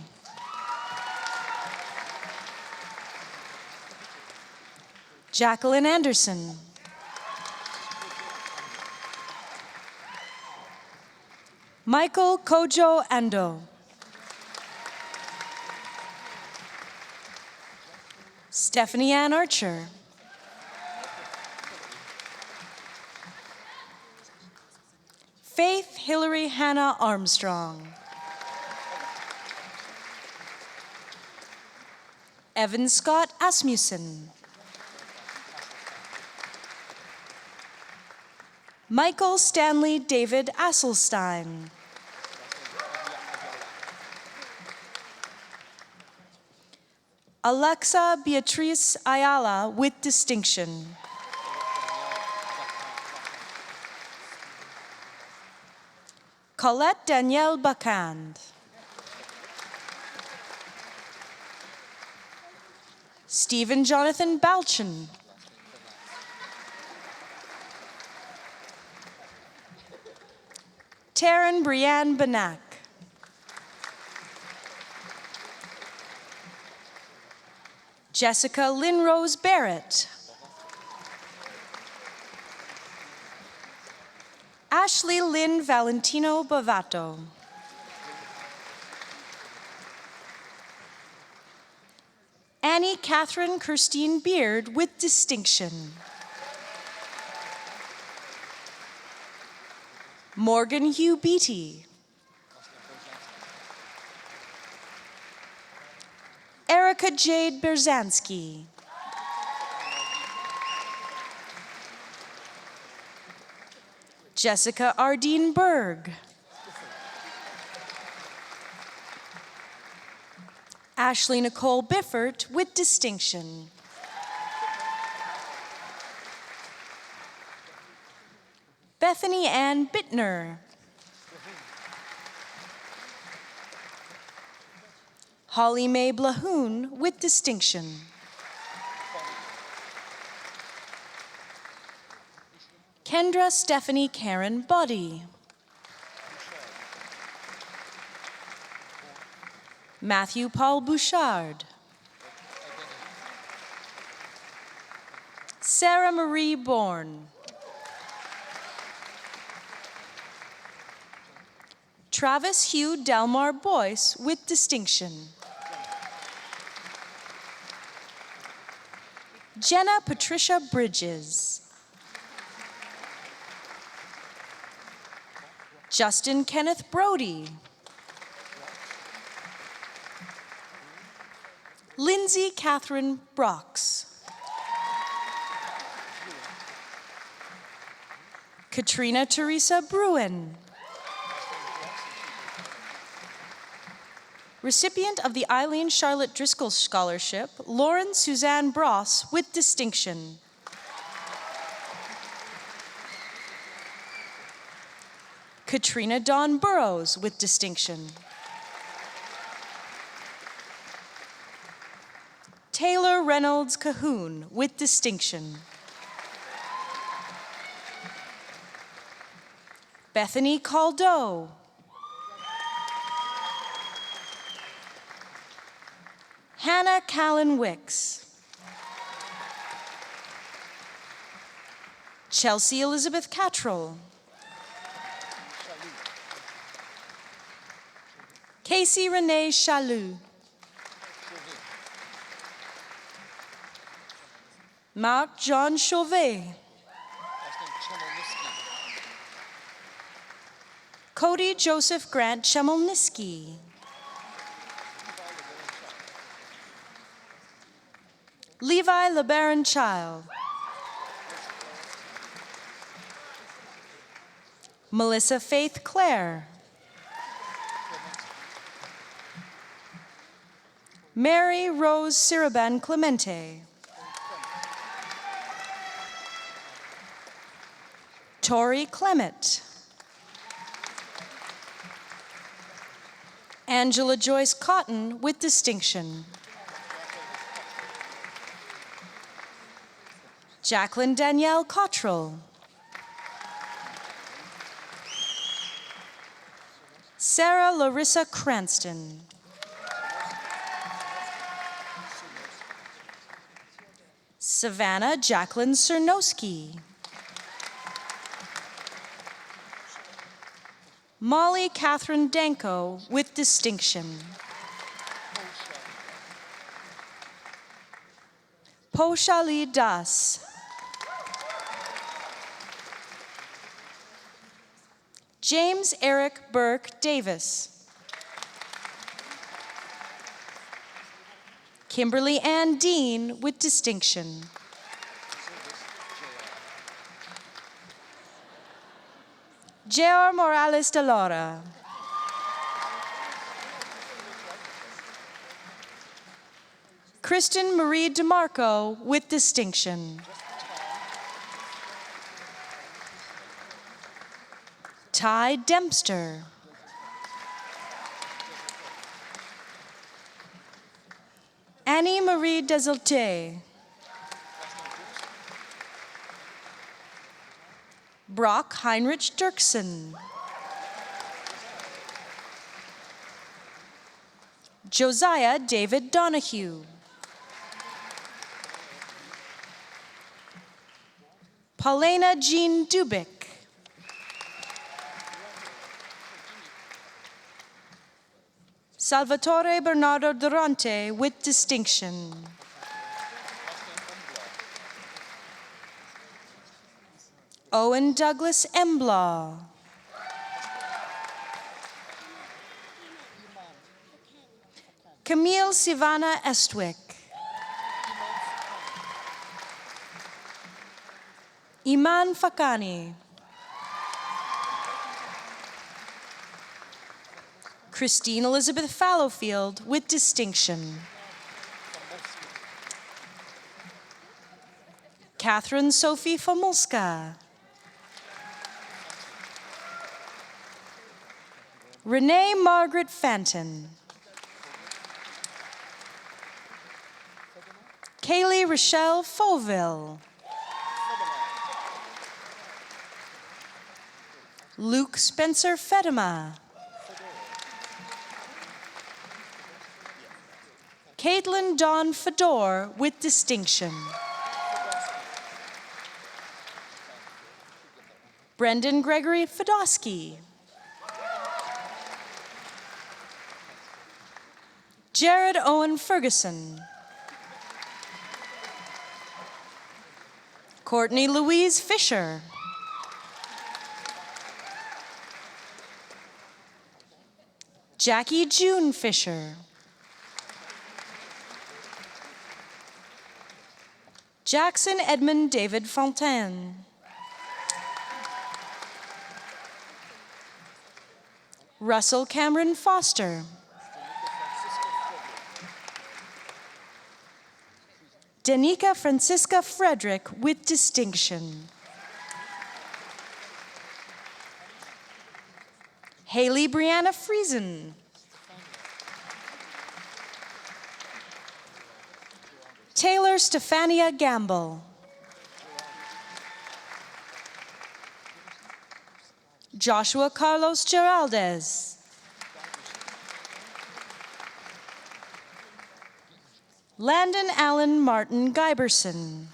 Jacqueline Anderson. Michael Kojo Ando. Stephanie Ann Archer. Faith Hillary Hannah Armstrong. Evan Scott Asmussen. Michael Stanley David Asselstein. Alexa Beatriz Ayala with distinction. Colette Danielle Bacand. Stephen Jonathan Balchin. Taryn Brianne Banak. Jessica Lynn Rose Barrett. Ashley Lynn Valentino Bavato. Annie Catherine Kirstine Beard with distinction. Morgan Hugh Beatty. Erica Jade Berzanski. Jessica Ardeen Berg. Ashley Nicole Biffert with distinction. Bethany Ann Bittner. Holly Mae Blahoun with distinction. Kendra Stephanie Karen Buddy. Matthew Paul Bouchard. Sarah Marie Bourne. Travis Hugh Delmar Boyce with distinction. Jenna Patricia Bridges. Justin Kenneth Brody. Lindsay Catherine Brox. Katrina Teresa Bruin. Recipient of the Eileen Charlotte Driscoll Scholarship, Lauren Suzanne Bross with distinction. Katrina Dawn Burrows with distinction. Taylor Reynolds Cahoon with distinction. Bethany Caldo. Hannah Callan Wicks. Chelsea Elizabeth Cattrall. Casey Renee Chaloux. Marc John Chauvet. Cody Joseph Grant Chemilniski. Levi LeBaron Child. Melissa Faith Clare. Mary Rose Siraban Clemente. Tori Clement. Angela Joyce Cotton with distinction. Jacqueline Danielle Cottrell. Sarah Larissa Cranston. Savannah Jacqueline Cernowski. Molly Catherine Danko with distinction. Poshali Das. James Eric Burke Davis. Kimberly Ann Dean with distinction. J.R. Morales de Laura. Kristen Marie DeMarco with distinction. Ty Dempster. Annie Marie Desilté. Brock Heinrich Dirksen. Josiah David Donahue. Paulina Jean Dubik. Salvatore Bernardo Durante with distinction. Owen Douglas Emblaw. Camille Sivana Estwick. Iman Fakani. Christine Elizabeth Fallowfield with distinction. Catherine Sophie Famulska. Renee Margaret Fanton. Kaylee Rochelle Fauville. Luke Spencer Fedema. Caitlin Dawn Fedor with distinction. Brendan Gregory Fedosky. Jared Owen Ferguson. Courtney Louise Fisher. Jackie June Fisher. Jackson Edmund David Fontaine. Russell Cameron Foster. Danica Francisca Frederick with distinction. Haley Brianna Friesen. Taylor Stefania Gamble. Joshua Carlos Geraldez. Landon Allen Martin Giberson.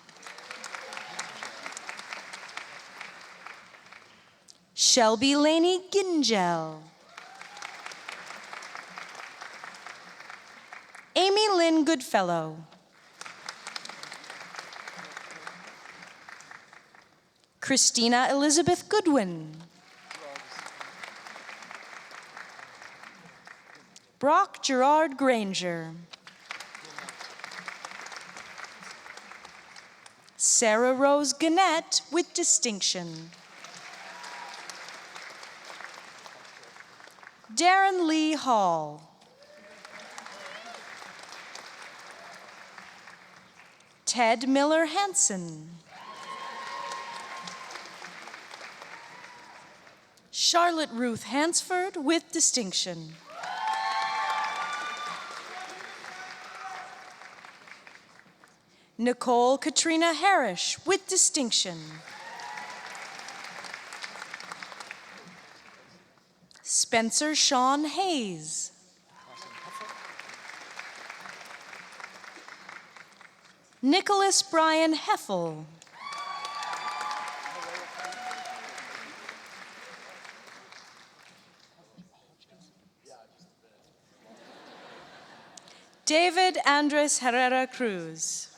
Shelby Laney Gingell. Amy Lynn Goodfellow. Christina Elizabeth Goodwin. Brock Gerard Granger. Sarah Rose Gannett with distinction. Darren Lee Hall. Ted Miller Hansen. Charlotte Ruth Hansford with distinction. Nicole Katrina Harrish with distinction. Spencer Sean Hayes. Nicholas Brian Heffel. David Andres Herrera Cruz.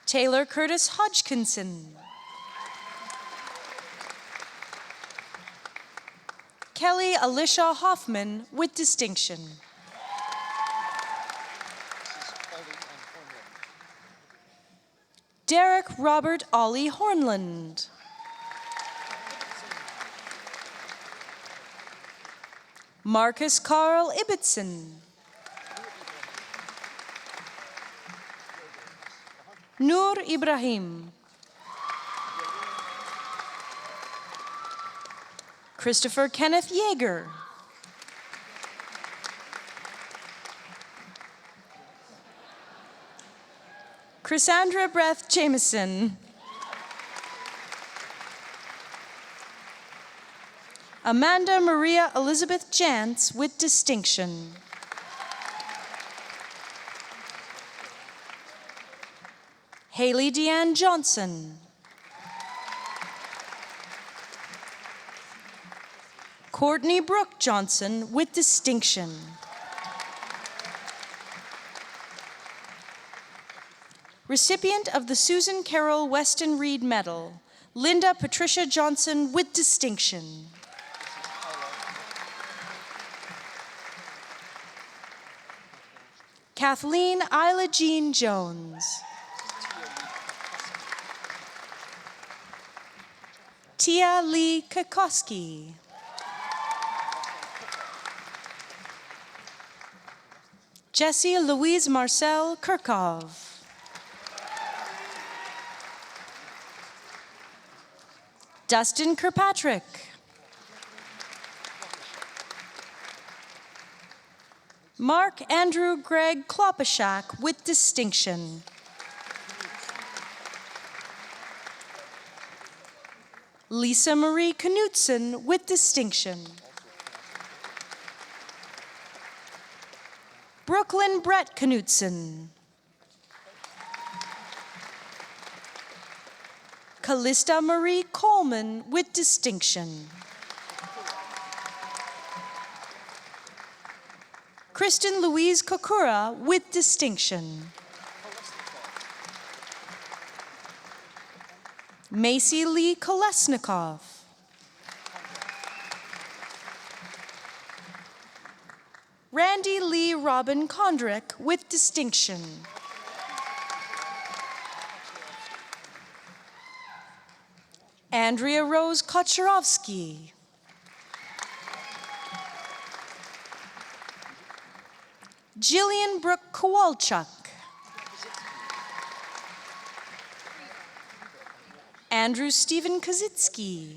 Taylor Curtis Hodgkinson. Kelly Alicia Hoffman with distinction. Derek Robert Ollie Hornland. Marcus Carl Ibbotson. Noor Ibrahim. Christopher Kenneth Yeager. Chrisandra Breath Jameson. Amanda Maria Elizabeth Jantz with distinction. Haley Deanne Johnson. Courtney Brooke Johnson with distinction. Recipient of the Susan Carroll Weston Reed Medal, Linda Patricia Johnson with distinction. Kathleen Isla Jean Jones. Tia Lee Kokoski. Jessie Louise Marcel Kirkov. Dustin Kirkpatrick. Mark Andrew Greg Klopashak with distinction. Lisa Marie Knutson with distinction. Brooklyn Brett Knutson. Callista Marie Coleman with distinction. Kristen Louise Kokura with distinction. Macy Lee Kolesnikov. Randy Lee Robin Kondrick with distinction. Andrea Rose Kocharovsky. Jillian Brooke Kowalchuk. Andrew Stephen Kazitsky.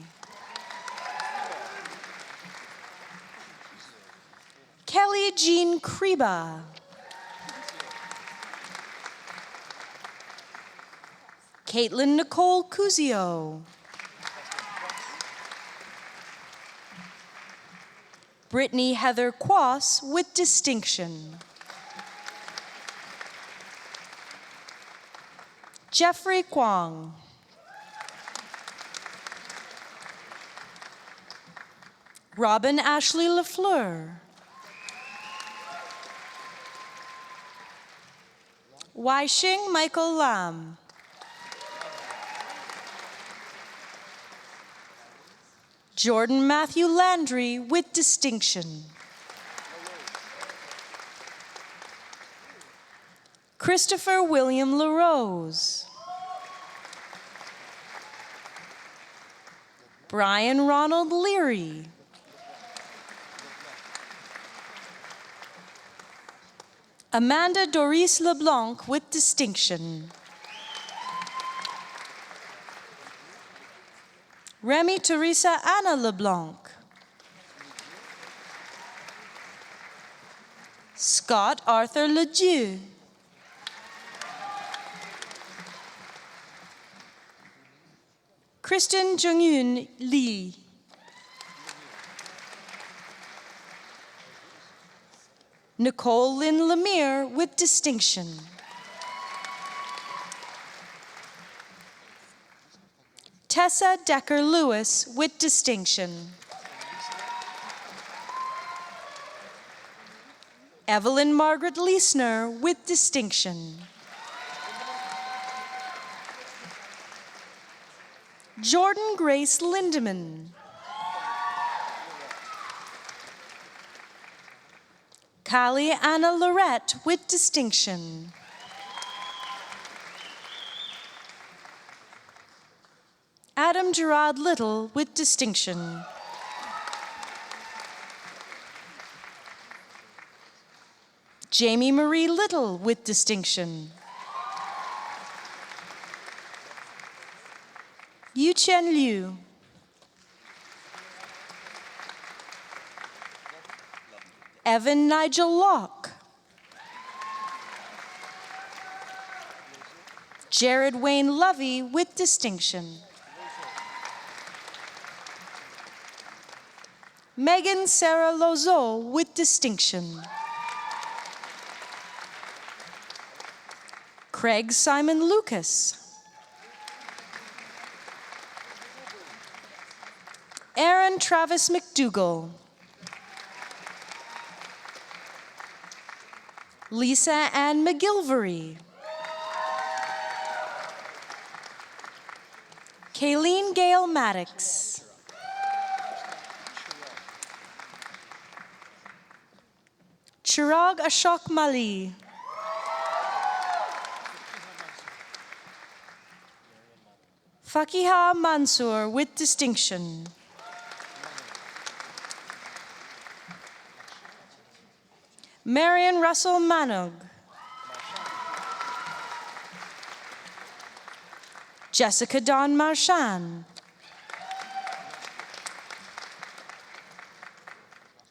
Kelly Jean Kriba. Caitlin Nicole Cuzio. Brittany Heather Quass with distinction. Jeffrey Kwong. Robin Ashley Lafleur. Wai-Shing Michael Lam. Jordan Matthew Landry with distinction. Christopher William LaRose. Brian Ronald Leary. Amanda Doris LeBlanc with distinction. Remy Teresa Anna LeBlanc. Scott Arthur Ledieu. Kristen Jung-Yoon Lee. Nicole Lynn Lemire with distinction. Tessa Decker Lewis with distinction. Evelyn Margaret Leisner with distinction. Jordan Grace Lindemann. Callie Anna Lorette with distinction. Adam Gerard Little with distinction. Jamie Marie Little with distinction. Yu Chen Liu. Evan Nigel Locke. Jared Wayne Lovey with distinction. Megan Sarah Lozo with distinction. Craig Simon Lucas. Aaron Travis McDougall. Lisa Ann McGilvery. Kayleen Gale Maddox. Chirag Ashok Mali. Fakiha Mansour with distinction. Marion Russell Manog. Jessica Dawn Marchand.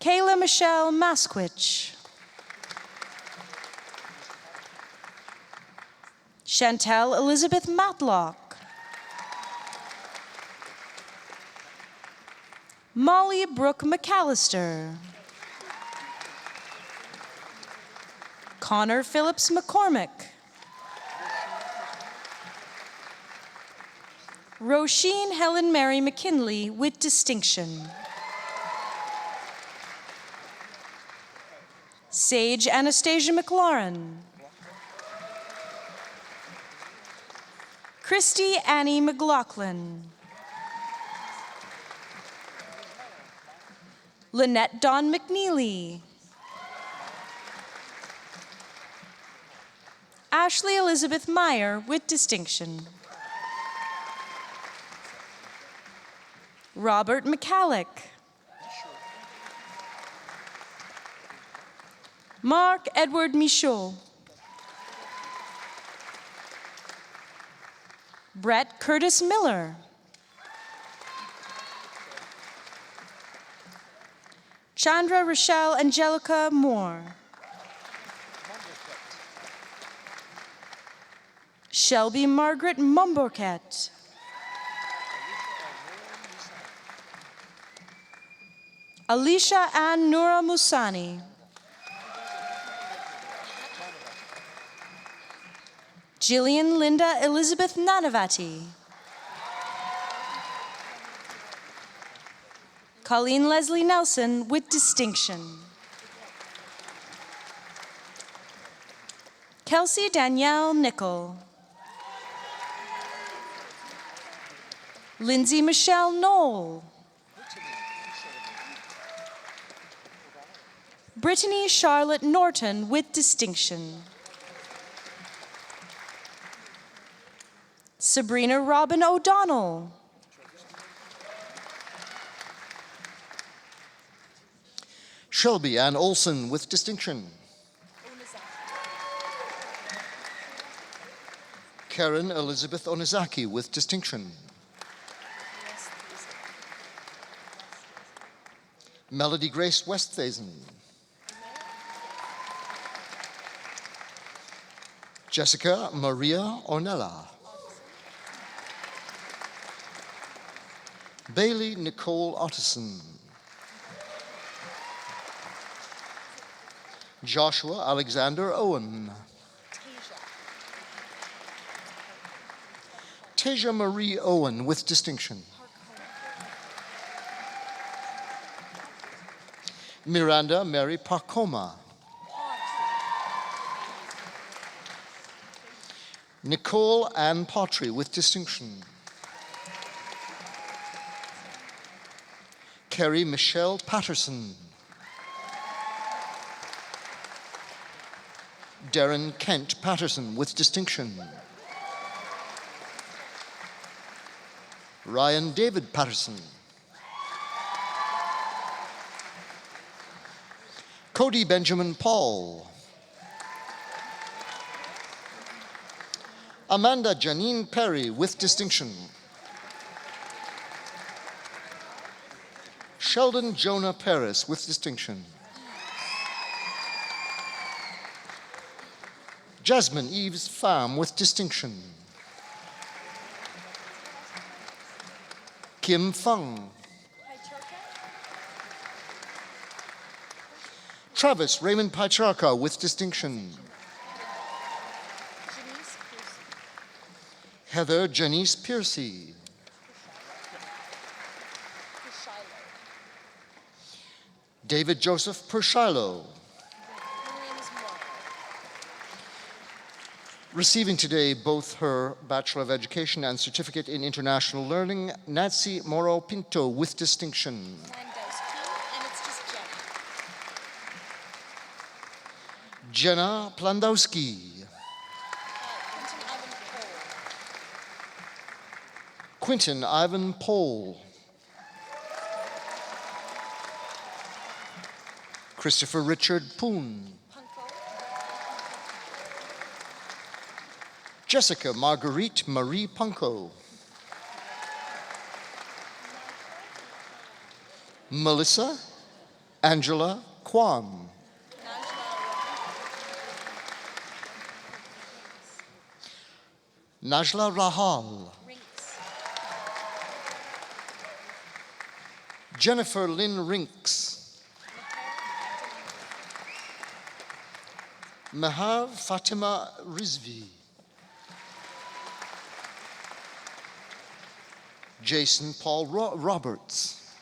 Kayla Michelle Masquich. Chantel Elizabeth Matlock. Molly Brooke McAllister. Connor Phillips McCormick. Roisin Helen Mary McKinley with distinction. Sage Anastasia McLaurin. Christy Annie McLaughlin. Lynette Dawn McNeely. Ashley Elizabeth Meyer with distinction. Robert McCallick. Mark Edward Michaud. Brett Curtis Miller. Chandra Rochelle Angelica Moore. Shelby Margaret Mumborket. Alicia Ann Noura Musani. Jillian Linda Elizabeth Nanavati. Colleen Leslie Nelson with distinction. Kelsey Danielle Nickel. Lindsay Michelle Knoll. Brittany Charlotte Norton with distinction. Sabrina Robin O'Donnell. Shelby Ann Olson with distinction. Karen Elizabeth Onizaki with distinction. Melody Grace Westhuizen. Jessica Maria Ornella. Bailey Nicole Otteson. Joshua Alexander Owen. Tasia Marie Owen with distinction. Miranda Mary Parcoma. Nicole Ann Potry with distinction. Kerry Michelle Patterson. Darren Kent Patterson with distinction. Ryan David Patterson. Cody Benjamin Paul. Amanda Janine Perry with distinction. Sheldon Jonah Paris with distinction. Jasmine Eves Pham with distinction. Kim Fung. Travis Raymond Pacharka with distinction. Heather Janice Piercy. David Joseph Pershilo. Receiving today both her Bachelor of Education and Certificate in International Learning, Nancy Moro Pinto with distinction. Jenna Plandowski. Quinton Ivan Pohl. Christopher Richard Poon. Jessica Marguerite Marie Punko. Melissa Angela Kwan. Najla Rahal. Jennifer Lynn Rinks. Mahar Fatima Rizvi. Jason Paul Roberts.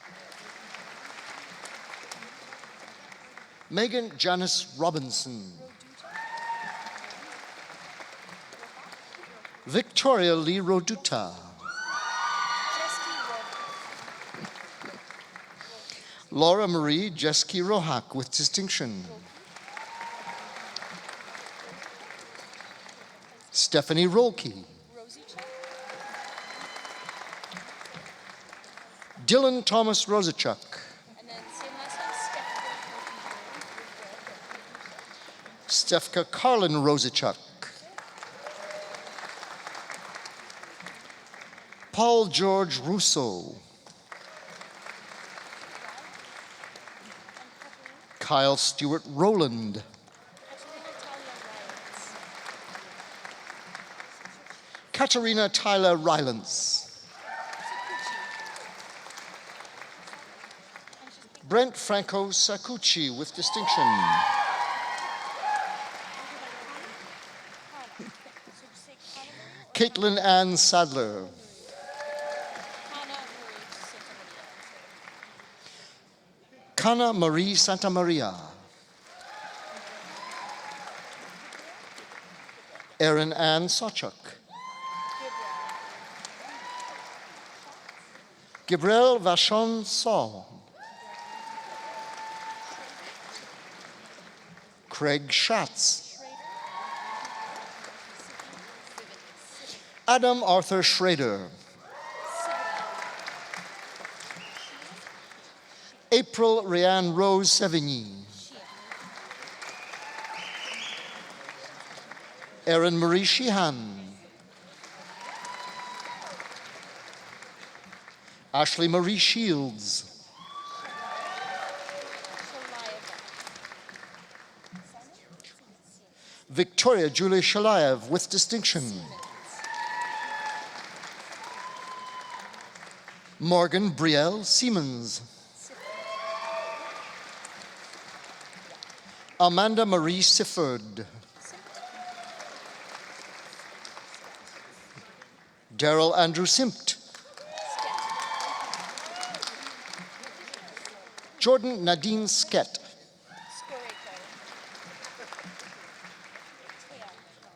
Megan Janice Robinson. Victoria Lee Roduta. Laura Marie Jeski Rohak with distinction. Stephanie Rolke. Dylan Thomas Rosachuk. Stefka Carlin Rosachuk. Paul George Rousseau. Kyle Stewart Rowland. Katerina Tyler Rylance. Brent Franco Sakuchi with distinction. Caitlin Ann Sadler. Kana Marie Santa Maria. Erin Ann Sochuk. Gabriel Vachon Saul. Craig Schatz. Adam Arthur Schrader. April Rianne Rose Sevigny. Erin Marie Sheehan. Ashley Marie Shields. Victoria Julie Shalaev with distinction. Morgan Brielle Siemens. Amanda Marie Sifford. Daryl Andrew Simpt. Jordan Nadine Skett.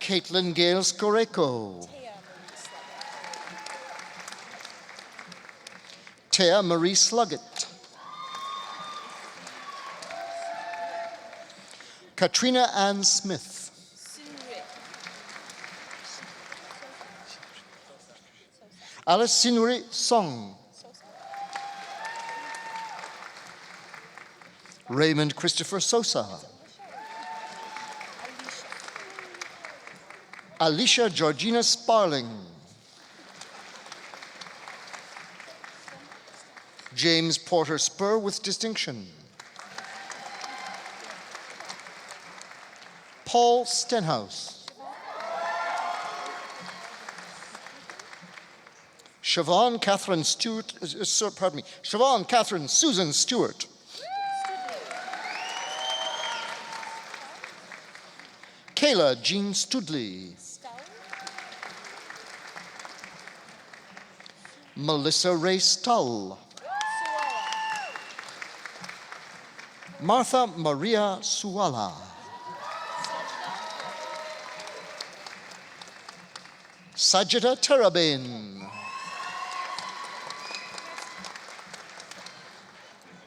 Caitlin Gale Skoreko. Thea Marie Sluggett. Katrina Ann Smith. Alice Sinuri Song. Raymond Christopher Sosa. Alicia Georgina Sparling. James Porter Spur with distinction. Paul Stenhouse. Siobhan Catherine Stewart, Siobhan Catherine Susan Stewart. Kayla Jean Studley. Melissa Ray Stull. Martha Maria Suala. Sajida Terabin.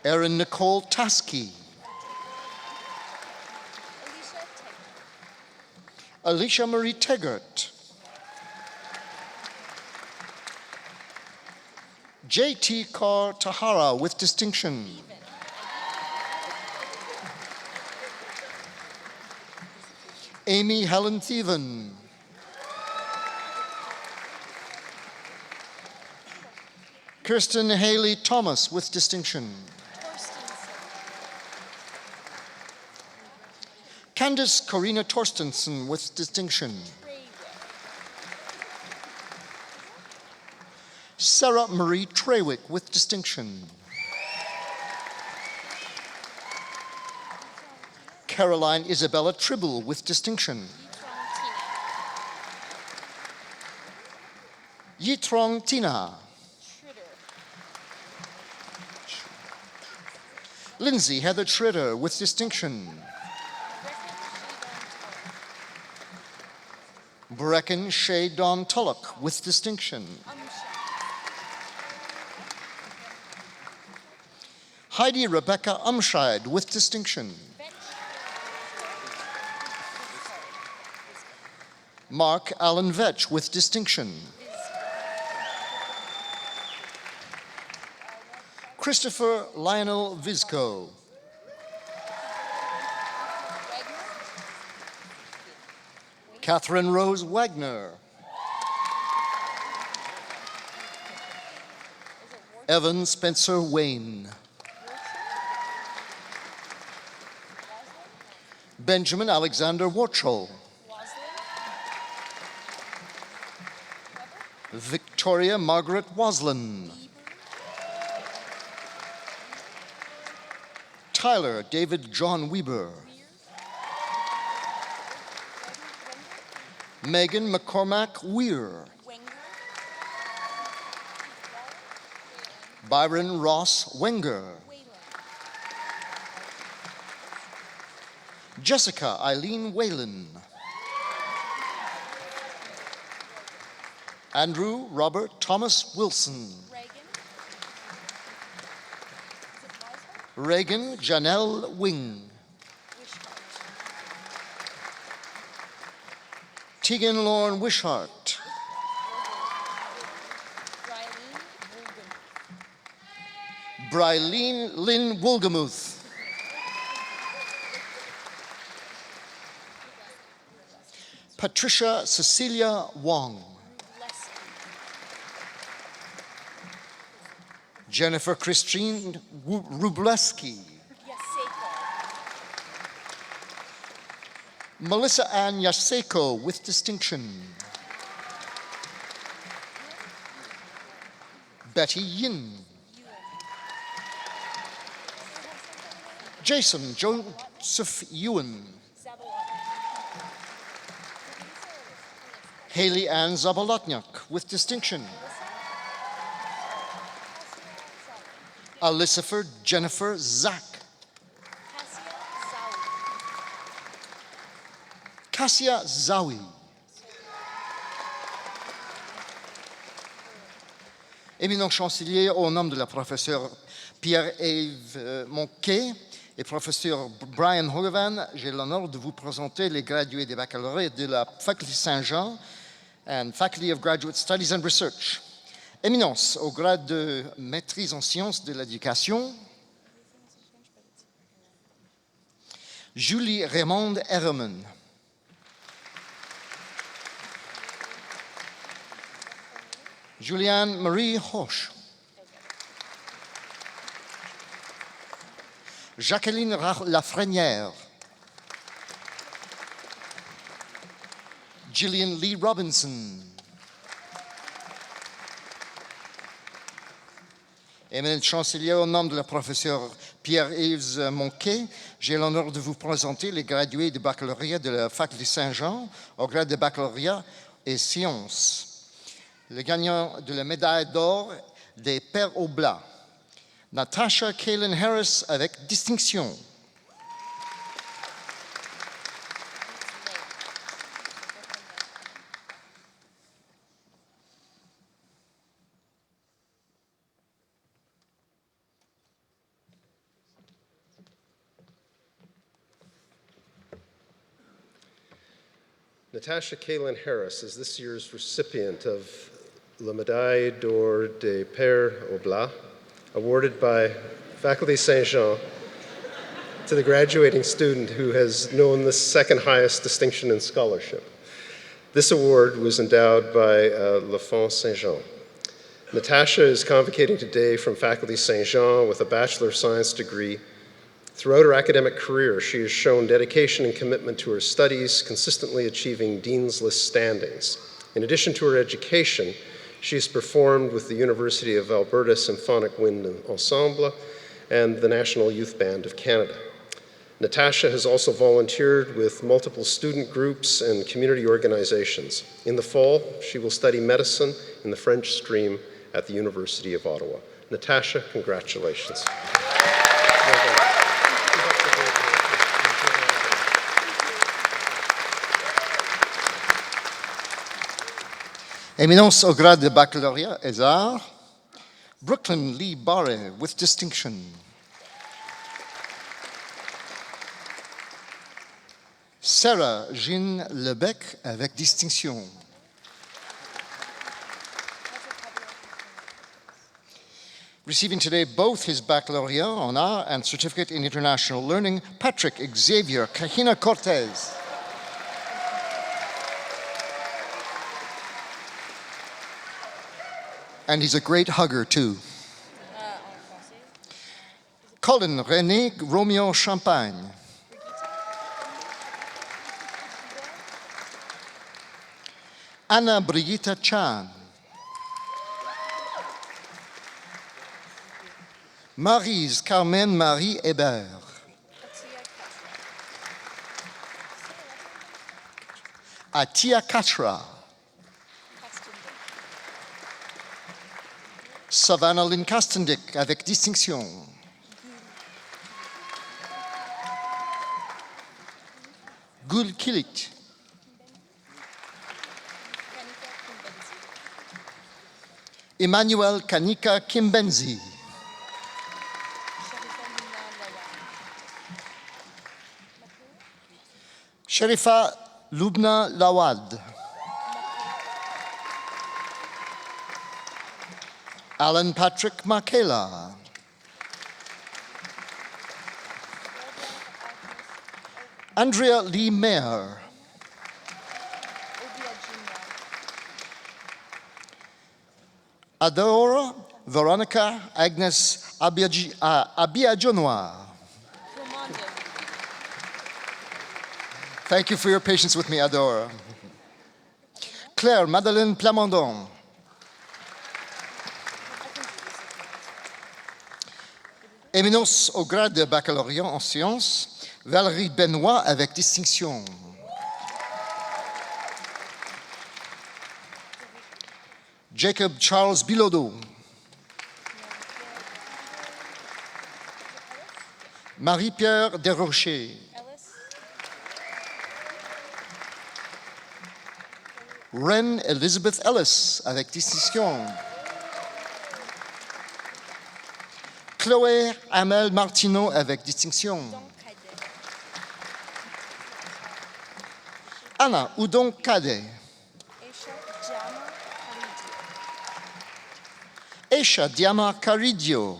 Erin Nicole Taskey. Alicia Marie Teggart. J.T. Carr Tahara with distinction. Amy Helen Thieven. Kirsten Haley Thomas with distinction. Candice Corina Torstensen with distinction. Sarah Marie Trewick with distinction. Caroline Isabella Tribble with distinction. Yitrong Tina. Lindsay Heather Schroeder with distinction. Brecken Shay Don Tulloch with distinction. Heidi Rebecca Umscheid with distinction. Mark Allen Vetch with distinction. Christopher Lionel Vizco. Catherine Rose Wagner. Evan Spencer Wayne. Benjamin Alexander Warchol. Victoria Margaret Waslin. Tyler David John Weber. Megan McCormack Weir. Byron Ross Wenger. Jessica Eileen Whalen. Andrew Robert Thomas Wilson. Reagan Janelle Wing. Tegan Lauren Wishart. Bryleen Lynn Wolgamuth. Patricia Cecilia Wong. Jennifer Christine Rubleski. Melissa Ann Yaseko with distinction. Betty Yin. Jason Joseph Ewan. Haley Ann Zabolotniak with distinction. Elizabeth Jennifer Zach. Cassia Zawi. Éminent chancelier, au nom de la professeure Pierre-Yves Monquet et professeur Brian Hogovan, j'ai l'honneur de vous présenter les gradués des baccalauréats de la Faculté Saint-Jean and Faculty of Graduate Studies and Research. Éminence au grade de maîtrise en sciences de l'éducation, Julie Raymond Herman. Julianne Marie Hoche. Jacqueline Lafrenière. Gillian Lee Robinson. Éminent chancelier, au nom de la professeure Pierre-Yves Monquet, j'ai l'honneur de vous présenter les gradués du baccalauréat de la Faculté Saint-Jean au grade de baccalauréat et sciences. Le gagnant de la médaille d'or des Pères Oblats, Natasha Kaylin Harris avec distinction. Natasha Kaylin Harris is this year's recipient of La Médaille d'Or des Pères Oblats, awarded by Faculty Saint-Jean to the graduating student who has known the second highest distinction in scholarship. This award was endowed by La France Saint-Jean. Natasha is convocating today from Faculty Saint-Jean with a Bachelor of Science degree. Throughout her academic career, she has shown dedication and commitment to her studies, consistently achieving Dean's List standings. In addition to her education, she has performed with the University of Alberta Symphonic Wind Ensemble and the National Youth Band of Canada. Natasha has also volunteered with multiple student groups and community organizations. In the fall, she will study medicine in the French stream at the University of Ottawa. Natasha, congratulations. Éminence au grade de baccalauréat et arts, Brooklyn Lee Barre with distinction. Sarah Jean Lebec avec distinction. Receiving today both his baccalaureate en art and certificate in international learning, Patrick Xavier Cajina Cortez. And he's a great hugger, too. Colin René Romeo Champagne. Anna Brigitte Chan. Maryse Carmen Marie Hébert. Atia Katra. Savannah Lynn Kastendick avec distinction. Gülkilit. Emmanuel Kanika Kimbenzi. Sherifa Lubna Lawad. Alan Patrick Makela. Andrea Lee Mayer. Adora Veronica Agnes Abiajonois. Thank you for your patience with me, Adora. Claire Madeleine Plamondon. Éminence au grade de baccalauréat en sciences, Valérie Benoît avec distinction. Jacob Charles Bilodeau. Marie-Pierre Desrochers. Ren Elizabeth Ellis avec distinction. Chloé Amel Martineau avec distinction. Anna Oudon Kade. Esha Diama Caridio.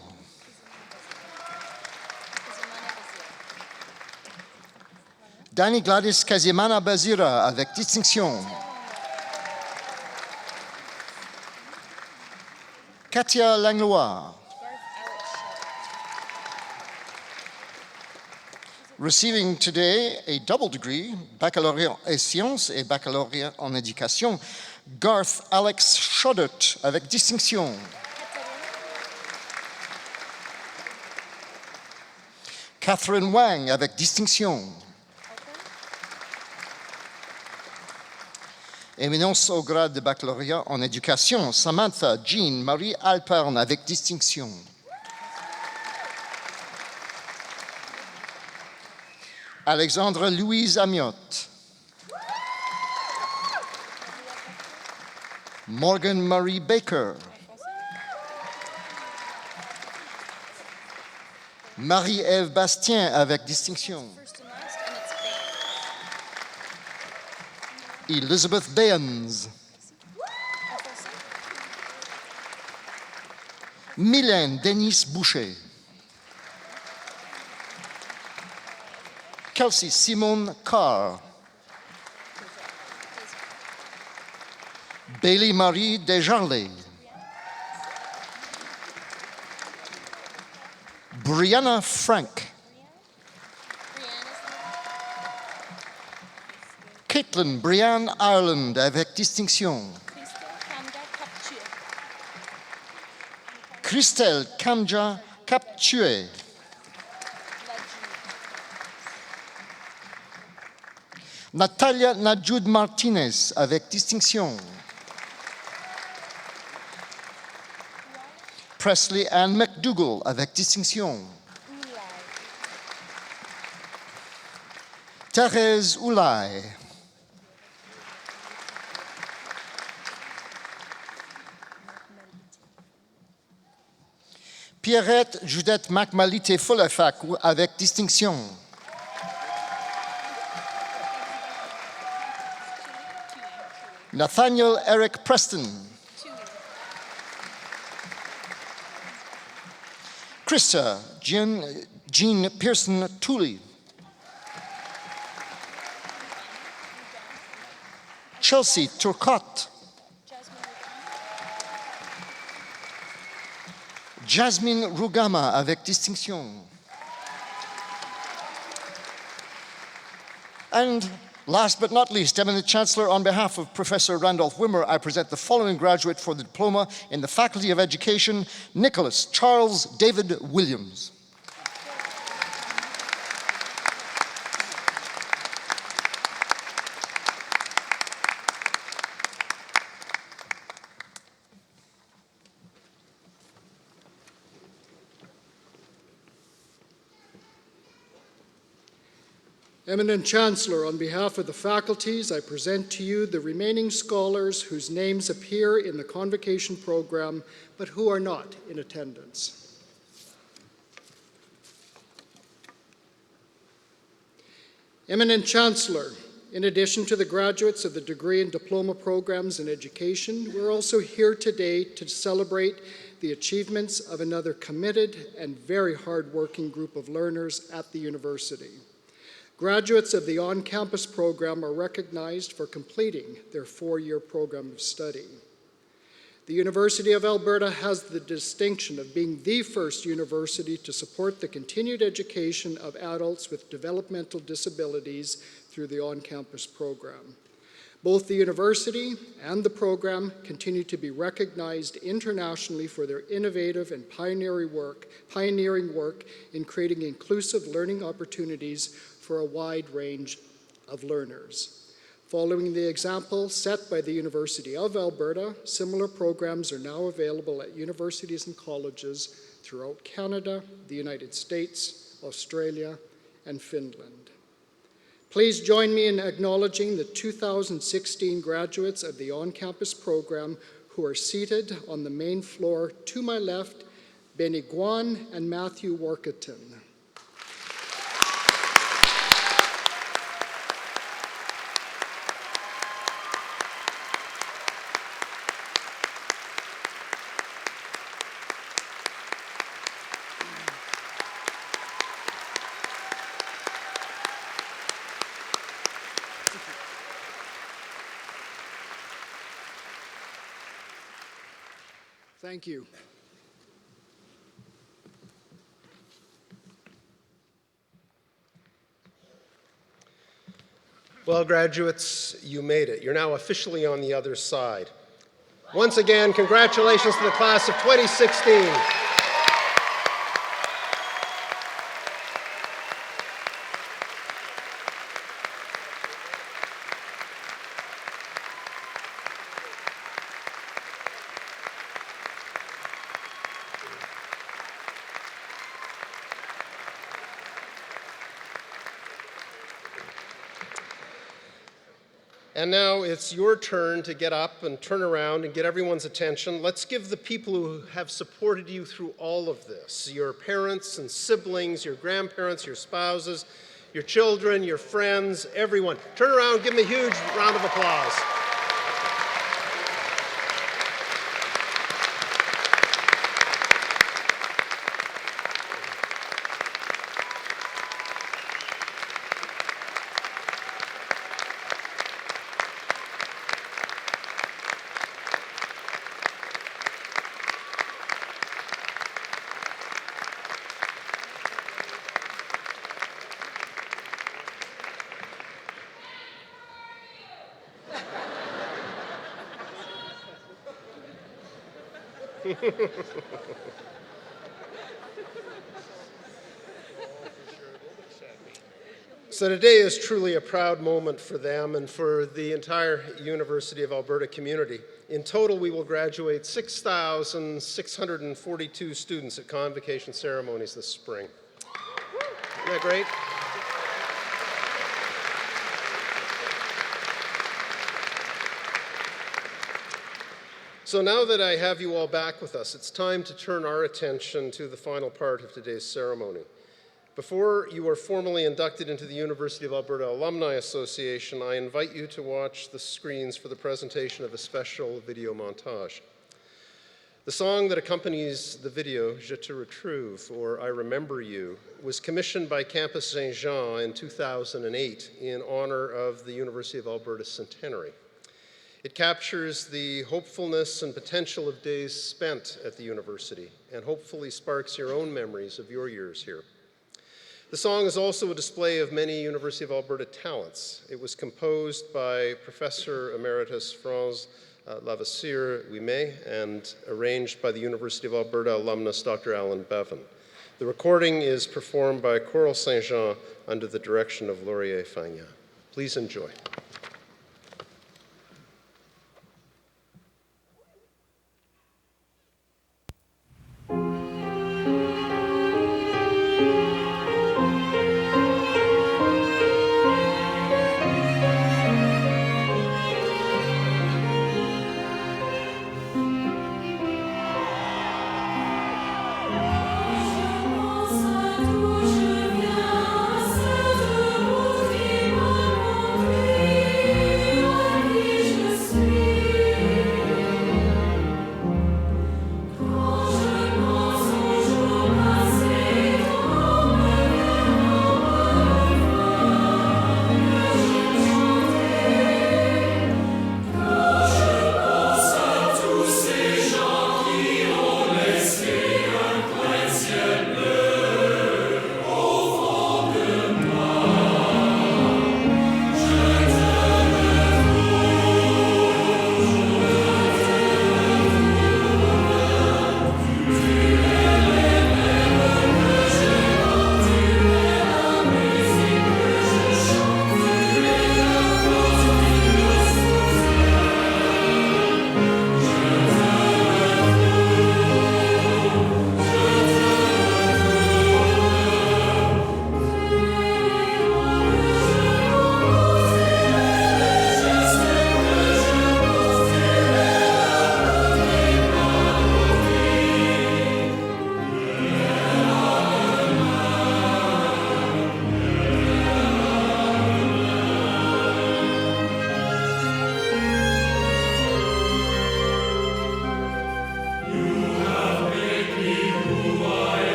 Dani Gladys Kazimana Bazira avec distinction. Katia Langlois. Receiving today a double degree, baccalauréat en sciences et baccalauréat en éducation, Garth Alex Shodert avec distinction. Catherine Wang avec distinction. Éminence au grade de baccalauréat en éducation, Samantha Jean Marie Alpern avec distinction. Alexandre Louise Amiot. Morgan Marie Baker. Marie-Ève Bastien avec distinction. Elizabeth Bayens. Mylène Denis Boucher. Kelsey Simone Carr. Bailey Marie Desjarlais. Brianna Frank. Caitlin Brianne Ireland avec distinction. Christelle Kamja Kaptue. Natalia Najud Martinez avec distinction. Presley Ann McDougall avec distinction. Thérèse Oulay. Pierrette Judith McMalite Fullerfac avec distinction. Nathaniel Eric Preston. Krista Jean Pearson Tooley. Chelsea Turcotte. Jasmine Rugama avec distinction. And last but not least, Eminent Chancellor, on behalf of Professor Randolph Wimmer, I present the following graduate for the diploma in the Faculty of Education, Nicholas Charles David Williams. Eminent Chancellor, on behalf of the faculties, I present to you the remaining scholars whose names appear in the Convocation program, but who are not in attendance. Eminent Chancellor, in addition to the graduates of the degree and diploma programs in education, we're also here today to celebrate the achievements of another committed and very hard-working group of learners at the university. Graduates of the on-campus program are recognized for completing their four-year program of study. The University of Alberta has the distinction of being the first university to support the continued education of adults with developmental disabilities through the on-campus program. Both the university and the program continue to be recognized internationally for their innovative and pioneering work in creating inclusive learning opportunities for a wide range of learners. Following the example set by the University of Alberta, similar programs are now available at universities and colleges throughout Canada, the United States, Australia, and Finland. Please join me in acknowledging the 2016 graduates of the on-campus program who are seated on the main floor to my left, Benny Guan and Matthew Warkentin. Thank you. Well, graduates, you made it. You're now officially on the other side. Once again, congratulations to the class of 2016. And now it's your turn to get up and turn around and get everyone's attention. Let's give the people who have supported you through all of this, your parents and siblings, your grandparents, your spouses, your children, your friends, everyone. Turn around, give them a huge round of applause. So today is truly a proud moment for them and for the entire University of Alberta community. In total, we will graduate 6,642 students at convocation ceremonies this spring. Isn't that great? So now that I have you all back with us, it's time to turn our attention to the final part of today's ceremony. Before you are formally inducted into the University of Alberta Alumni Association, I invite you to watch the screens for the presentation of a special video montage. The song that accompanies the video, Je te retrouve, or I Remember You, was commissioned by Campus Saint-Jean in 2008 in honor of the University of Alberta's centenary. It captures the hopefulness and potential of days spent at the university and hopefully sparks your own memories of your years here. The song is also a display of many University of Alberta talents. It was composed by Professor Emeritus Franz Lavasseur-Ouimet and arranged by the University of Alberta alumnus Dr. Alan Bevan. The recording is performed by Choral Saint-Jean under the direction of Laurier Fagnan. Please enjoy.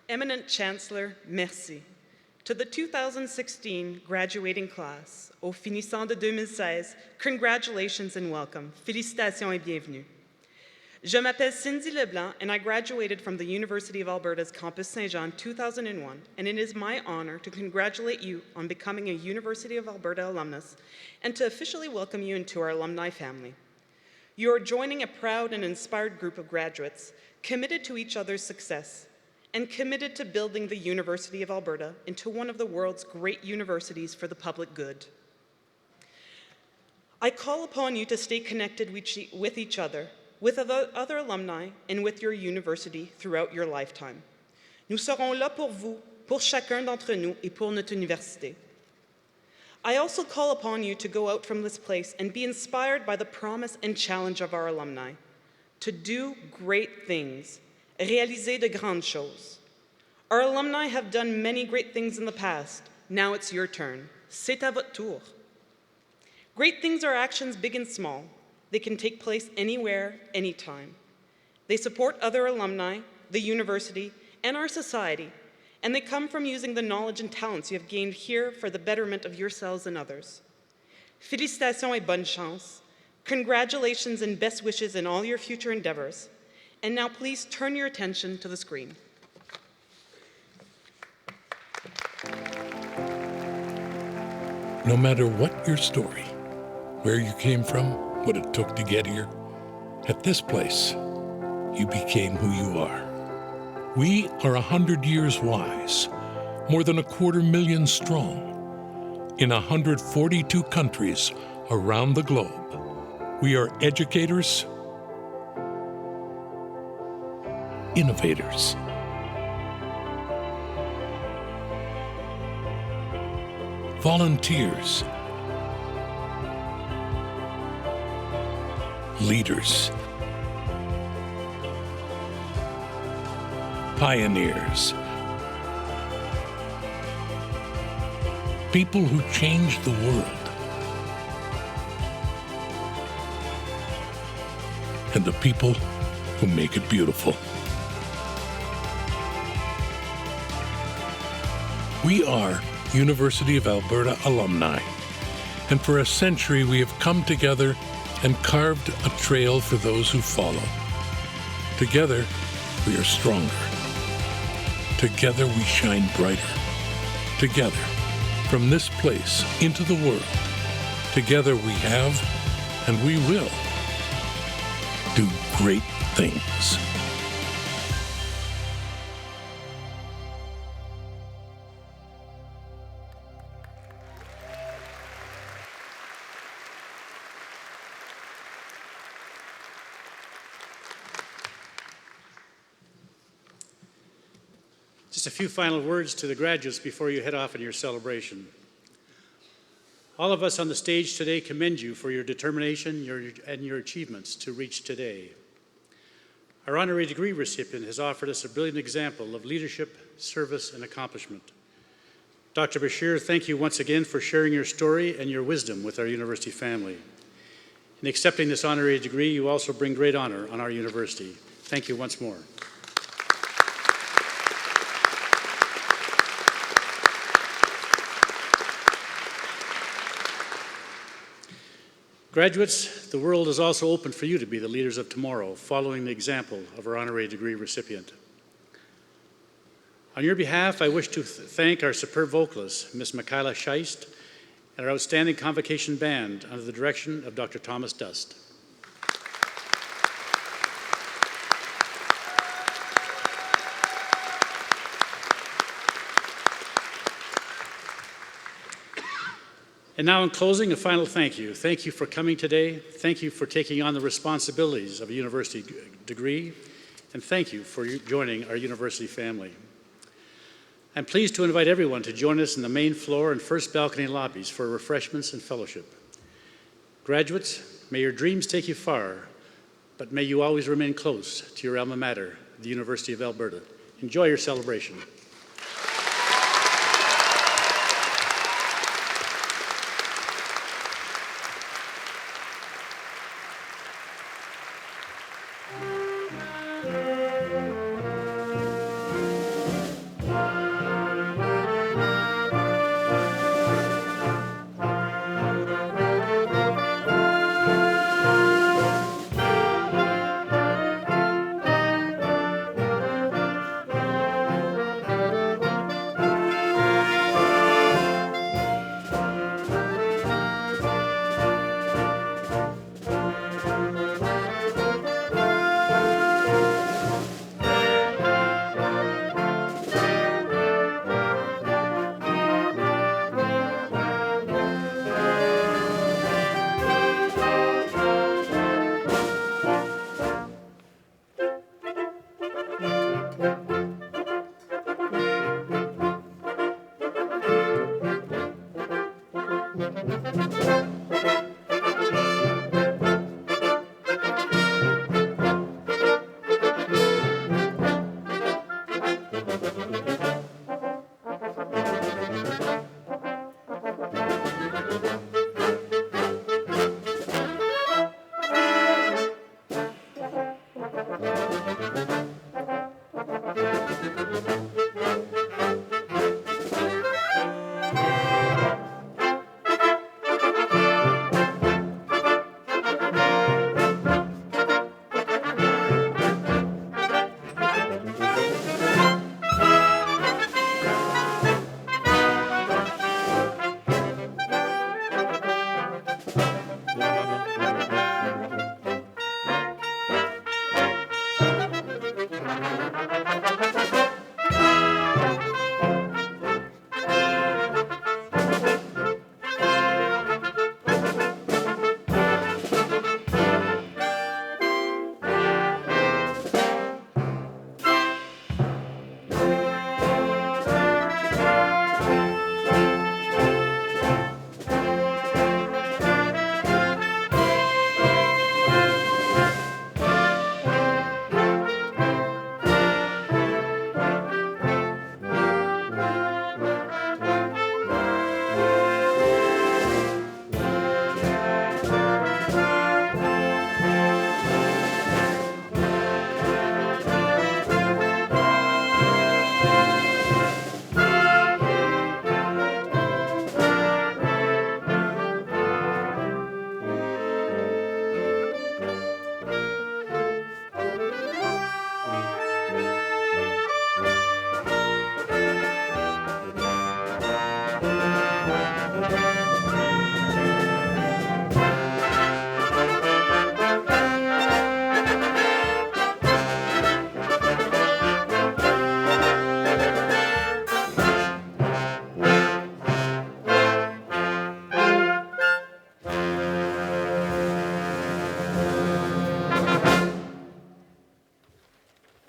Eminent Chancellor, merci. To the 2016 graduating class, au finissant de 2016, congratulations and welcome. Félicitations et bienvenue. Je m'appelle Cindy Leblanc, and I graduated from the University of Alberta's Campus Saint-Jean in 2001, and it is my honor to congratulate you on becoming a University of Alberta alumnus and to officially welcome you into our alumni family. You are joining a proud and inspired group of graduates committed to each other's success and committed to building the University of Alberta into one of the world's great universities for the public good. I call upon you to stay connected with each other, with other alumni, and with your university throughout your lifetime. Nous serons là pour vous, pour chacun d'entre nous, et pour notre université. I also call upon you to go out from this place and be inspired by the promise and challenge of our alumni, to do great things, réaliser de grandes choses. Our alumni have done many great things in the past. Now it's your turn. C'est à votre tour. Great things are actions big and small. They can take place anywhere, anytime. They support other alumni, the university, and our society, and they come from using the knowledge and talents you have gained here for the betterment of yourselves and others. Félicitations et bonne chance. Congratulations and best wishes in all your future endeavors. And now please turn your attention to the screen. No matter what your story, where you came from, what it took to get here, at this place, you became who you are. We are 100 years wise, more than 250,000 strong, in 142 countries around the globe. We are educators, innovators, volunteers, leaders, pioneers, people who changed the world, and the people who make it beautiful. We are University of Alberta alumni, and for a century we have come together and carved a trail for those who follow. Together, we are stronger. Together, we shine brighter. Together, from this place into the world, together we have, and we will, do great things. Just a few final words to the graduates before you head off in your celebration. All of us on the stage today commend you for your determination and your achievements to reach today. Our honorary degree recipient has offered us a brilliant example of leadership, service, and accomplishment. Dr. Bashir, thank you once again for sharing your story and your wisdom with our university family. In accepting this honorary degree, you also bring great honor on our university. Thank you once more. Graduates, the world is also open for you to be the leaders of tomorrow, following the example of our honorary degree recipient. On your behalf, I wish to thank our superb vocalist, Ms. Michaela Scheist, and our outstanding Convocation band under the direction of Dr. Thomas Dust. And now in closing, a final thank you. Thank you for coming today. Thank you for taking on the responsibilities of a university degree. And thank you for joining our university family. I'm pleased to invite everyone to join us in the main floor and first balcony lobbies for refreshments and fellowship. Graduates, may your dreams take you far, but may you always remain close to your alma mater, the University of Alberta. Enjoy your celebration.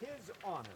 His honor.